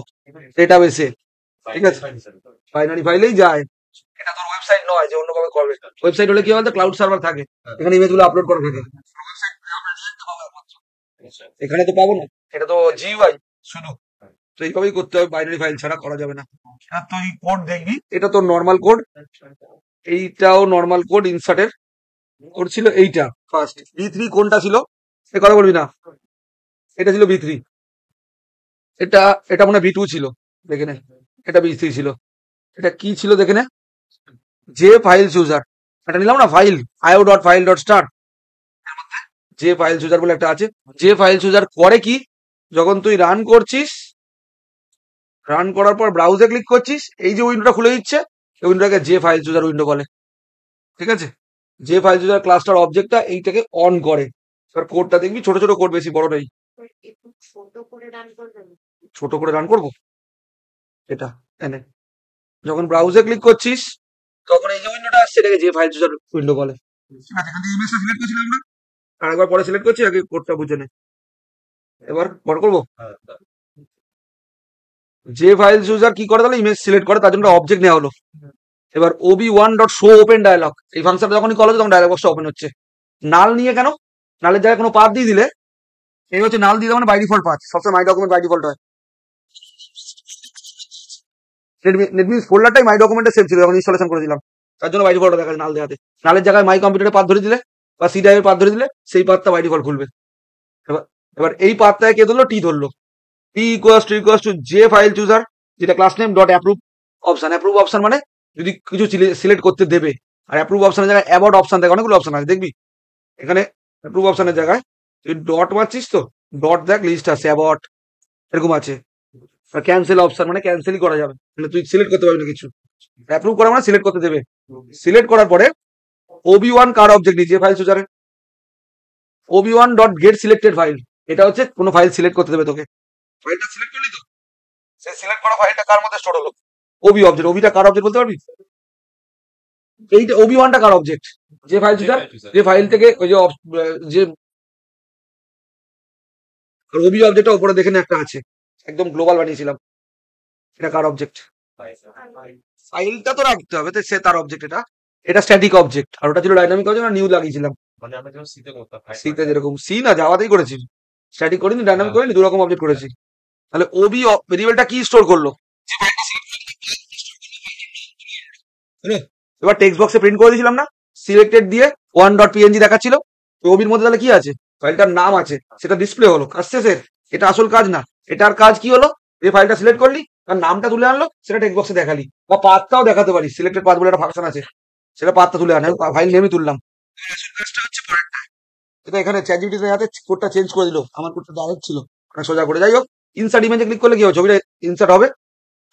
ডেটাবেসে ঠিক আছে বাইনারি ফাইলেই যায় এটা তোর ওয়েবসাইট নয় যে অন্য কাউকে করবে ওয়েবসাইট হলে কি বলতো ক্লাউড সার্ভার থাকে এখানে ইমেজগুলো আপলোড করা থাকে এখানে তো পাবো না এটা তো জিইউআই শুধু তো এইভাবেই করতে হবে বাইনারি ফাইল ছাড়া করা যাবে না আর তুই কোড দেখবি এটা তো নর্মাল কোড এইটাও নর্মাল কোড ইনসার্টের কোড ছিল এইটা ফার্স্ট B3 কোনটা ছিল এ কথা বলবি না এটা ছিল B3 এটা এটা মনে হয় B2 ছিল দেখে নে এটা B3 ছিল এটা কি ছিল দেখে নে যে ফাইল চুজার এটা নিলাম না ফাইল আইও ডট ফাইল ডট স্টার যে ফাইল চুজার বলে একটা আছে যে ফাইল চুজার করে কি যখন তুই রান করছিস রান করার পর ব্রাউজে ক্লিক করছিস এই যে উইন্ডোটা খুলে দিচ্ছে এই উইন্ডোটাকে যে ফাইল চুজার উইন্ডো বলে ঠিক আছে যে ফাইল চুজার ক্লাস্টার অবজেক্টটা এইটাকে অন করে এবার কোডটা দেখবি ছোট ছোট কোড বেশি বড় নেই ছোট করে রান করবো এটা এনে যখন ব্রাউজে ক্লিক করছিস তখন এই যে উইন্ডোটা আসছে এটাকে যে ফাইল চুজার উইন্ডো বলে ঠিক আছে এখান থেকে ইমেজটা সিলেক্ট করছিলাম আমরা আরেকবার পরে সিলেক্ট করছি আগে কোডটা বুঝে নে এবার বড় করবো যে ফাইল চুজার কি করে তাহলে ইমেজ সিলেক্ট করে তার জন্য অবজেক্ট নেওয়া হলো এবার ওবি1 ডট শো ওপেন ডায়ালগ এই ফাংশনটা যখনই কল হচ্ছে তখন ডায়ালগ বক্সটা ওপেন হচ্ছে নাল নিয়ে কেন নালের জায়গায় কোনো পাথ দিয়ে দিলে এই হচ্ছে নাল দিয়ে দেওয়া মানে বাই ডিফল্ট পাথ সবসময় মাই ডকুমেন্ট বাই ডিফল্ট হয় নেটবিনস ফোল্ডারটাই মাই ডকুমেন্টে সেভ ছিল যখন ইনস্টলেশন করে দিলাম তার জন্য বাই ডিফল্ট দেখা যায় নাল দেওয়াতে নালের জায়গায় মাই কম্পিউটারে পাথ ধরে দিলে বা সি ড্রাইভের পাথ ধরে দিলে সেই পাথটা বাই ডিফল্ট খুলবে এবার এবার এই পাথটাকে কে ধরলো টি ধরলো টি ইকুয়ালস টু যে ফাইল চুজার যেটা class name dot approve option মানে যদি কিছু সিলেক্ট করতে দেবে আর অ্যাপ্রুভ অপশনের জায়গায় অ্যাবাউট অপশন থাকে অনেকগুলো অপশন আছে দেখবি এখানে অ্যাপ্রুভ অপশনের জায়গায় তুই ডট মারছিস তো ডট দেখ লিস্ট আছে অ্যাবাউট এরকম আছে ক্যান্সেল অপশন মানে ক্যান্সেলই করা যাবে মানে তুই সিলেক্ট করতে পারবি না কিছু অ্যাপ্রুভ করা মানে সিলেক্ট করতে দেবে সিলেক্ট করার পরে ওবি1 কার অবজেক্ট যে ফাইল চুজারে ওবি1 ডট গেট সিলেক্টেড ফাইল এটা হচ্ছে কোনো ফাইল সিলেক্ট করতে দেবে তোকে ফাইলটা সিলেক্ট করলি তো সেই সিলেক্ট করা ফাইলটা কার মধ্যে স্টোর হলো ওবি অবজেক্ট ওবিটা কার অবজেক্ট বলতে পারবি এইটা ওবি1টা কার অবজেক্ট যে ফাইল চুজার যে ফাইল থেকে ওই যে ওবি অবজেক্টটা উপরে দেখে একটা আছে একদম গ্লোবাল বানিয়েছিলাম এটা কার অবজেক্ট ফাইলটা তো রাখতে হবে সে তার অবজেক্ট এটা এটা স্ট্যাটিক অবজেক্ট আর ওটা ছিল ডাইনামিক অবজেক্ট নিউ লাগিয়েছিলাম মানে আমরা যখন সিতে করতাম সিতে যেরকম সি না জাভাতেই করেছি স্ট্যাটিক করিনি ডাইনামিক করিনি দু রকম অবজেক্ট করেছি তাহলে ওবি ভেরিয়েবলটা কি স্টোর করলো এবার টেক্সট বক্সে প্রিন্ট করে দিয়েছিলাম না সিলেক্টেড দিয়ে 1.png দেখাচ্ছিল। তো ওবির মধ্যে তাহলে কি আছে, ফাইলটার নাম আছে, সেটা ডিসপ্লে হলো। কাজ শেষের, এটা আসল কাজ না। এটার কাজ কি হলো, যে ফাইলটা সিলেক্ট করলি, তার নামটা তুলে আনলো, সেটা টেক্সট বক্সে দেখালি, বা পাথটাও দেখাতে পারি। সিলেক্টেড পাথ বলে একটা ফাংশন আছে, সেটা পাথটা তুলে আনে, ফাইল নেমই তুললাম। আসল কাজটা হচ্ছে পরেরটা। এটা এখানে চ্যাটজিপিটিতে হাতে কোডটা চেঞ্জ করে দিল, আমার কোডটা ডাইরেক্ট ছিল, অনেক সোজা করে। যাই হোক, ইনসার্ট ইমেজে ক্লিক করলে কি হবে, ছবিটা ইনসার্ট হবে,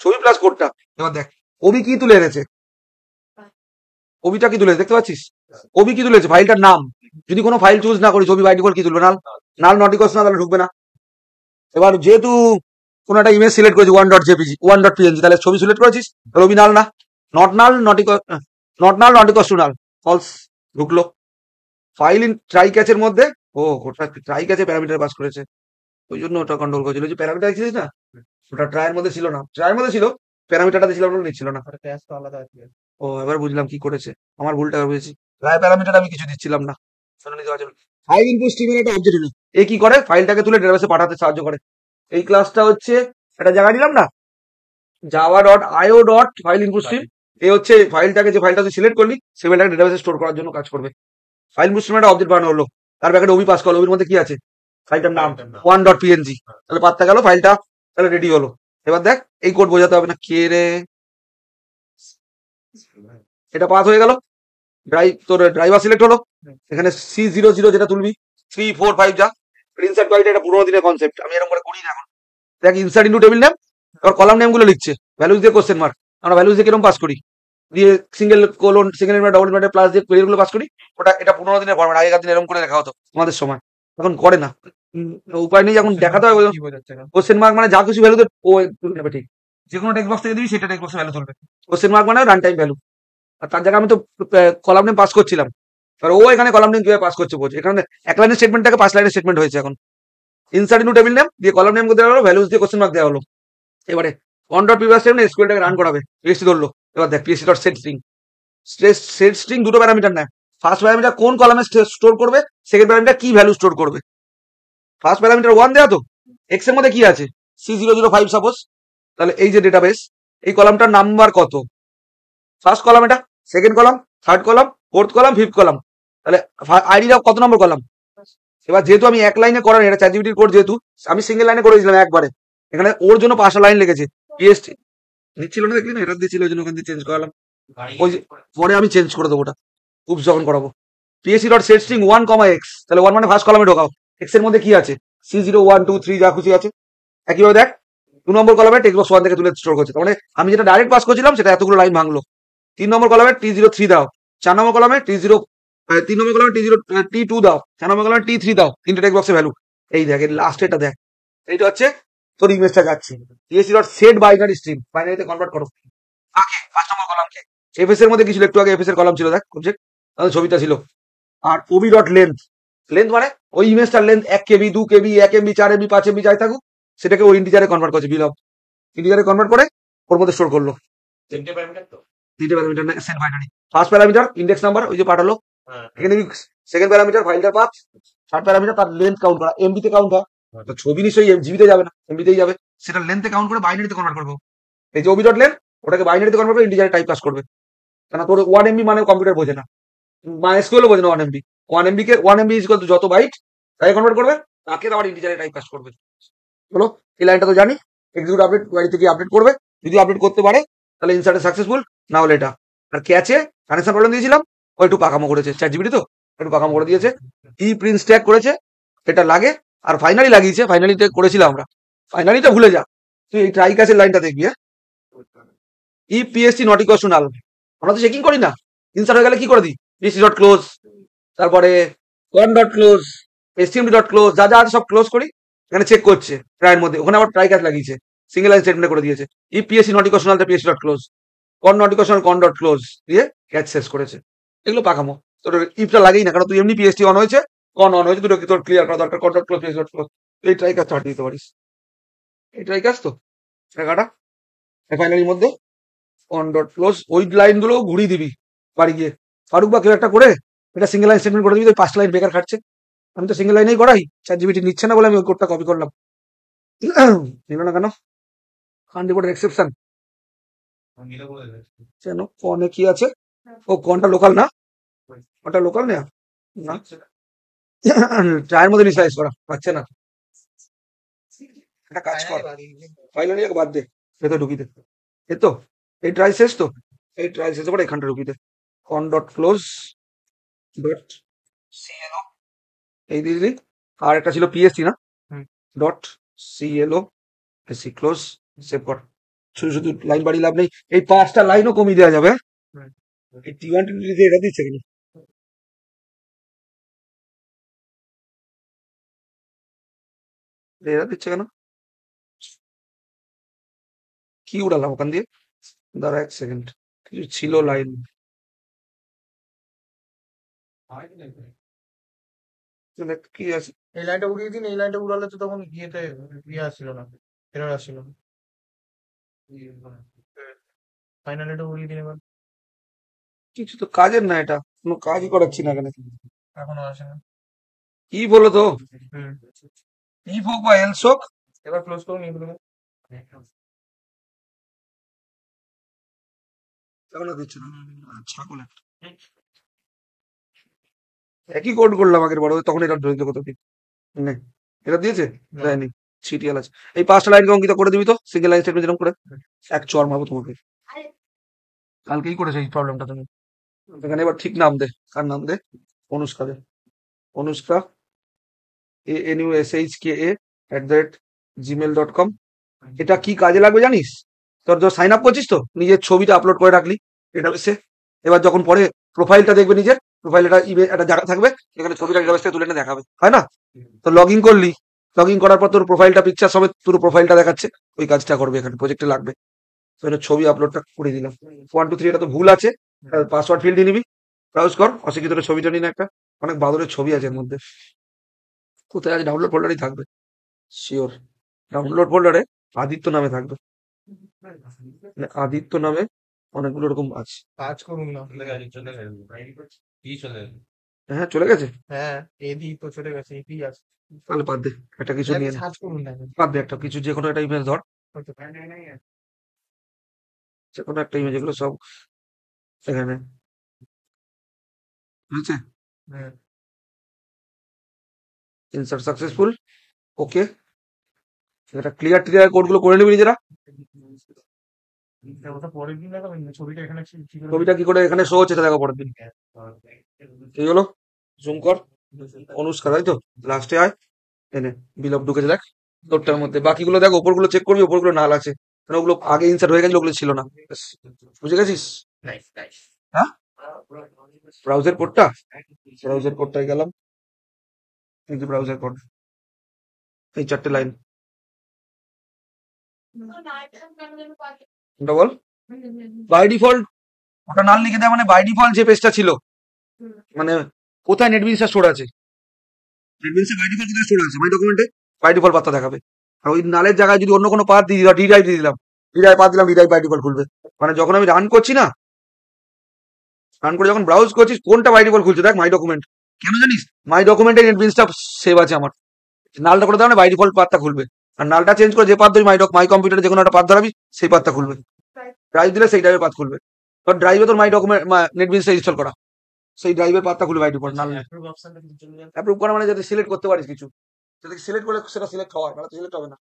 ছবি প্লাস কোডটা। এবার দেখ ওবি কি তুলে এনেছে, ওবিটা কি তুলে দেখতে পাচ্ছিস, ওবি কি তুলেছে, ফাইলটার নাম। যদি কোনো ফাইল চুজ না করি, ছবি বাই ডিফল্ট কি তুলবে, নাল। নাল নট ইকুয়ালস না, তাহলে ঢুকবে না। এবার যেহেতু কোনো একটা ইমেজ সিলেক্ট করেছি 1.jpg 1.png, তাহলে ছবি সিলেক্ট করেছিস, তাহলে ওবি নাল না। Not null, not equals to null, false, ঢুকলো। ফাইল ইন ট্রাই ক্যাচের মধ্যে, ও ওটা ট্রাই ক্যাচে প্যারামিটার পাস করেছে, ওই জন্য ওটা কন্ট্রোল করেছিল। যে প্যারামিটার দেখছিস না, ওটা ট্রাইয়ের মধ্যে ছিল না, ট্রাইয়ের মধ্যে ছিল, প্যারামিটারটা ছিল না, নিচ্ছিল না। ক্যাশ তো আলাদা আছে। ও এবার বুঝলাম কি করেছে, আমার ভুলটা এবার বুঝেছি। ট্রাই প্যারামিটার আমি কিছু দিচ্ছিলাম না, শুনে নিতে পারছি। ফাইল ইনপুট স্ট্রিমের একটা অবজেক্ট হলো, এ কি করে, ফাইলটাকে তুলে ডেটাবেসে পাঠাতে সাহায্য করে। এই ক্লাসটা হচ্ছে একটা জায়গা দিলাম না, java.io.ফাইল ইনপুট স্ট্রিম। এ হচ্ছে ফাইলটাকে, যে ফাইলটা তুই সিলেক্ট করলি, সেই ফাইলটাকে ডেটাবেসে স্টোর করার জন্য কাজ করবে। ফাইল ইনপুট স্ট্রিমের একটা অবজেক্ট বানানো হলো, তার ব্যাকেটে ওবি পাস করলো, ওবির মধ্যে কি আছে, ফাইলটার নাম 1.png, তাহলে পাত্তা গেল, ফাইলটা তাহলে রেডি হলো। এবার দেখ, এই কোড বোঝাতে হবে না, কে রে, এটা পাস হয়ে গেল। তোর ড্রাইভার সিলেক্ট হলো, এখানে C00 যেটা তুলবি, 3 4 5 যা। ইনসার্ট কয়টা, এটা পুরোনো দিনের কনসেপ্ট, আমি এরকম করে করি না এখন। দেখ, ইনসার্ট ইনটু টেবিল নেম, এবার কলাম নেম গুলো লিখছে, ভ্যালুজ দিয়ে কোশ্চেন মার্ক, আমরা ভ্যালুজ দিয়ে কিরকম পাস করি, দিয়ে single colon, single double plus দিয়ে কোয়েরি গুলো পাস করি। ওটা এটা পুরোনো দিনের ফরম্যাট, আগেকার দিন এরকম করে লেখা হতো আমাদের সময়, এখন করে না। উপায় নেই, এখন দেখাতে হবে। কি বোঝাচ্ছে না? কোশ্চেন মার্ক মানে যা কিছু ভ্যালু ও তুলে নেবে, ঠিক। যে কোনো টেক্সট বক্স থেকে দিবি, সেটা টেক্সট বক্সে ভ্যালু তুলবে। কোশ্চেন মার্ক মানে রান টাইম ভ্যালু। আর তার জায়গায় আমি তো কলাম নেম পাস করছিলাম, আর ও এখানে কলাম নেম কিভাবে পাস করছে বোঝ। এখানে এক লাইনের স্টেটমেন্টটাকে 5 লাইনের স্টেটমেন্ট হয়েছে। এখন ইনসার্ট ইনটু টেবিল নেম দিয়ে কলাম নেম দেওয়া হলো, ভ্যালুজ দিয়ে কোশ্চেন মার্ক দেওয়া হলো। এবারে $1.pvs এসকিউএলটাকে রান করাবে, পিএসসি ধরলো। এবার দেখ, PSC dot set string, set string দুটো প্যারামিটার নেয়। ফার্স্ট প্যারামিটার কোন কলামে স্টোর করবে, সেকেন্ড প্যারামিটার কি ভ্যালু স্টোর করবে। ফার্স্ট প্যারামিটার 1 দেওয়া, তো এক্স এর মধ্যে কি আছে, C005 সাপোজ, তাহলে এই যে ডেটাবেস, এই কলামটার নাম্বার কত, ফার্স্ট কলাম এটা, second column, third column, fourth column, fifth column, তাহলে আইডিটা কত নম্বর কলাম। এবার যেহেতু আমি এক লাইনে করার, এটা চ্যাটজিপিটির কোড, যেহেতু আমি সিঙ্গেল লাইনে করে দিয়েছিলাম একবারে, এখানে ওর জন্য 5টা লাইন লেগেছে। পিএসটি নিচ্ছিল না, দেখলি না, এটা দিচ্ছিল, ওই জন্য ওখান থেকে চেঞ্জ করালাম। ওই যে পরে আমি চেঞ্জ করে দেবো ওটা, উপ যখন করাবো। PSC dot set string 1, x, তাহলে 1 মানে ফার্স্ট কলামে ঢোকাও, এক্স এর মধ্যে কি আছে, C0 1 2 3 যা খুশি আছে। একইভাবে দেখ, 2 নম্বর কলামে টেক্সট বক্স 1 থেকে তুলে স্টোর করছে, তার মানে আমি যেটা ডাইরেক্ট পাস করছিলাম, সেটা এতগুলো লাইন ভাঙলো। 3 নম্বর কলামে T03 দাও, 4 নম্বর কলামে T0, 3 নম্বর কলামে T2 দাও, 4 নম্বর কলামে T3 দাও, তিনটে টেক্সট বক্সের ভ্যালু। এই দেখ, এর লাস্ট এটা দেখ, এইটা হচ্ছে তোর ইমেজটা যাচ্ছে। PSC dot set binary stream, বাইনারিতে কনভার্ট করো। আগে 5 নম্বর কলামকে এফএস এর মধ্যে কি ছিল, একটু আগে এফএস এর কলাম ছিল, দেখ অবজেক্ট, তাহলে ছবিটা ছিল। আর ওবি ডট লেন্থ, লেন্থ মানে ওই ইমেজটার length 1 KB 2 KB 1 MB 4 MB 5 MB যাই থাকুক, সেটাকে ওই ইন্টিজারে কনভার্ট করছে, বিলব ইন্টিজারে কনভার্ট করে ওর মধ্যে স্টোর করলো। তিনটে প্যারামিটার তো, তিনটে প্যারামিটার না, set binary. First parameter index number, ওই যে পাঠালো, হ্যাঁ এখানে সেকেন্ড প্যারামিটার ফাইলটার পাথ, থার্ড প্যারামিটার তার লেন্থ কাউন্ট করা, MB তে কাউন্ট হয়, তো ছবি নিশ্চয়ই জিবিতে যাবে না, MB-তেই যাবে, সেটা লেন্থে কাউন্ট করে বাইনারিতে কনভার্ট করবো। এই যে ওবি ডট লেন্থ, ওটাকে বাইনারিতে কনভার্ট করে ইন্টিজারে টাইপ কাজ করবে, কেন তোর 1 MB মানে কম্পিউটার বোঝে না, MySQL বোঝে না। 1 MB, 1 MB K 1 MB is যত বাইট, তাই কনভার্ট করবে, তাকে আবার ইন্টিজারে টাইপ কাজ করবে। হলো, এই লাইনটা তো জানি। এক্সিকিউট আপডেট, কোয়ারি থেকে আপডেট করবে, যদি আপডেট করতে পারে তাহলে ইনসার্টে সাকসেসফুল, না হলে এটা। আর ক্যাচে কানেকশন প্রবলেম দিয়েছিলাম, ও একটু পাকামো করেছে, চ্যাটজিপিটি তো একটু পাকামো করে দিয়েছে, প্রিন্ট স্ট্যাক করেছে, এটা লাগে। আর ফাইনালি লাগিয়েছে, ফাইনালিতে করেছিলাম আমরা, ফাইনালিটা ভুলে যা, তুই এই ট্রাই ক্যাচের লাইনটা দেখবি। হ্যাঁ, পিএসসি নট ইকুয়ালস টু নাল, আমরা তো চেকিং করি না, ইনসার্ট হয়ে গেলে কি করে দিই, পিএসসি ডট ক্লোজ, তারপরে one dot close, STMD dot close, যা যা আছে সব ক্লোজ করি, এখানে চেক করছে ট্রাইয়ের মধ্যে, ওখানে আবার ট্রাই ক্যাচ লাগিয়েছে, সিঙ্গেল লাইন স্টেটমেন্ট করে দিয়েছে, PSC not equals to null, PSC dot close, কন নট ইকুয়ালস টু নাল, কন ডট ক্লোজ দিয়ে ক্যাচ শেষ করেছে। এগুলো পাকামো, তোর ইফটা লাগেই না, কারণ তুই এমনি পিএসটি অন হয়েছে, কন অন হয়েছে, দুটো তোর ক্লিয়ার করা দরকার, কন dot close, PSC dot close, এই ট্রাই কাজ চাট দিতে পারিস, এই ট্রাই কাজ তো টাকাটা ফাইনালির মধ্যে অন ডট ক্লোজ, ওই লাইন গুলো ঘুরিয়ে দিবি বাড়ি গিয়ে, ফারুক বা কেউ একটা করে এটা সিঙ্গেল লাইন স্টেটমেন্ট করে দিবি, ওই 5 লাইন বেকার খাটছে। আমি তো সিঙ্গেল লাইনেই করাই, চ্যাটজিপিটি নিচ্ছে না বলে আমি ওই কোডটা কপি করলাম। নিল না কেন, কান রিপোর্টের এক্সেপশন নিলে বলে দেবে। কেন, কনে কি আছে, ও কনটা লোকাল না, ওটা লোকাল নেয়া না চায়ের মধ্যে রিসাইজ করা পাচ্ছে না একটা কাজ কর ফাইনালি বাদ দে ভেতরে ঢুকিতে এ তো এই ট্রাই শেষ তো এই ট্রাই শেষ পরে এখানটা ঢুকিতে কন ডট ক্লোজ ডট সিএলও এই দিয়ে দিলি আর একটা ছিল পিএসসি না হুম। Dot CLO AC close save কর শুধু শুধু লাইন বাড়ি লাভ নেই এই 5টা লাইনও কমিয়ে দেওয়া যাবে হুম। এই টি1 টি2 এটা দিচ্ছে কিনা এরা দিচ্ছে কেন কি উড়ালাম ওখান দিয়ে দাঁড়া 1 সেকেন্ড কিছু ছিল লাইন কি আছে এই লাইনটা উড়িয়ে দিন, এই লাইনটা উড়ালে তো তখন ইয়েতে ইয়ে আসছিল না, এরর আসছিল না। ফাইনাল এটা উড়িয়ে দিন এবার। কিছু তো কাজের না এটা কোনো কাজই করাচ্ছি না এখানে এখনো আসে না। কি বলো তো হুম। ইফ হোক বা এলস হোক এবার ক্লোজ করুন এগুলো। এখনো দিচ্ছে না ছাগল একটা। একই কোড করলাম আগের বড় তখন এটা ধরে কত কি নে এটা দিয়েছে না। দেয়নি সিটিএল আছে এই 5টা লাইনকে অঙ্কিত করে দিবি তো সিঙ্গেল লাইন স্টেটমেন্ট যেরকম করে এক চর মারবো তোমাকে কালকেই করেছে এই প্রবলেমটা তুমি এখানে এবার ঠিক নাম দে কার নাম দে অনুষ্কা দে অনুষ্কা ANUSHKA@gmail.com এটা কি কাজে লাগবে জানিস তোর সাইন আপ করছিস তো নিজের ছবিটা আপলোড করে রাখলি ডেটাবেসে এবার যখন পরে প্রোফাইলটা দেখবে নিজের প্রোফাইল একটা জায়গা থাকবে এখানে ছবিটা ডেটাবেস থেকে তুলে এনে দেখাবে হয় না তো লগ ইন করলি লগ ইন করার পর তোর প্রোফাইলটা পিকচার সমেত পুরো প্রোফাইলটা দেখাচ্ছে ওই কাজটা করবে এখানে প্রজেক্টে লাগবে তো এটা ছবি আপলোডটা করে দিলাম 1 2 3 এটা তো ভুল আছে পাসওয়ার্ড ফিল্ড দিয়ে নিবি ব্রাউজ কর অশিক্ষিত ছবিটা নিন একটা অনেক বাদরের ছবি আছে এর মধ্যে কোথায় আছে ডাউনলোড ফোল্ডারেই থাকবে শিওর ডাউনলোড ফোল্ডারে আদিত্য নামে থাকবে মানে আদিত্য নামে অনেকগুলো এরকম আছে কাজ করুন না। কি চলে হ্যাঁ চলে গেছে হ্যাঁ, এদি তো চলে গেছে, এদি আছে। তাহলে বাদ দে একটা কিছু নিয়ে নে। সার্চ করুন না। বাদ দে একটা কিছু যে কোনো একটা ইমেজ ধর যে কোনো একটা ইমেজ এগুলো সব এখানে বুঝছে হ্যাঁ। ইনসার্ট সাকসেসফুল ওকে এটা ক্লিয়ার কোডগুলো করে নিবি নিজেরা ওটা পরের দিন দেখাবেন না, ছবিটা এখানে ছবিটা কি করে এখানে শো হচ্ছে সেটা দেখো পরের দিন এই হলো জুম কর অনুষ্কা তাই তো লাস্টে আয় এনে বিল অফ ঢুকেছে দেখ তোরটার মধ্যে বাকিগুলো দেখ ওপরগুলো চেক করবি ওপরগুলো নাল আছে কারণ ওগুলো আগে ইনসার্ট হয়ে গেছে ওগুলো ছিল না ব্যাস, বুঝে গেছিস হ্যাঁ ব্রাউজার কোডটাই গেলাম এই যে ব্রাউজার কোড এই 4টে লাইন ওটা বল বাই ডিফল্ট ওটা নাল লিখে দেয় মানে বাই ডিফল্ট যে পেজটা ছিল মানে কোথায় নেটবিনসটা স্টোর আছে নেটবিনসে বাই ডিফল্ট কোথায় স্টোর আছে মাই ডকুমেন্টে বাই ডিফল্ট পাতা দেখাবে আর ওই নালের জায়গায় যদি অন্য কোনো পাথ দিয়ে দিলাম ডিরাইভ দিয়ে দিলাম ডিরাইভ পাথ দিলাম ডিরাইভ বাই ডিফল্ট খুলবে মানে যখন আমি রান করছি না রান করে যখন ব্রাউজ করছিস কোনটা বাই ডিফল্ট খুলছে দেখ মাই ডকুমেন্ট কেন জানিস মাই ডকুমেন্টে নেটবিনসটা সেভ আছে আমার নালটা করে দেওয়া বাই ডিফল্ট পাথটা খুলবে আর নালটা চেঞ্জ করে যে পাথ ধরি মাই কম্পিউটারে যে কোনো একটা পাথ ধরাবি সেই পাথটা খুলবে ড্রাইভ দিলে সেই ড্রাইভের পাথ খুলবে তোর ড্রাইভে তোর মাই ডকুমেন্ট নেটবিনসটা ইনস্টল করা সেই ড্রাইভের পাথটা খুলবে বাই ডিফল্ট নাল অ্যাপ্রুভ করা মানে যাতে সিলেক্ট করতে পারিস কিছু যাতে সিলেক্ট করে সেটা সিলেক্ট হওয়ার মানে সিলেক্ট হবে না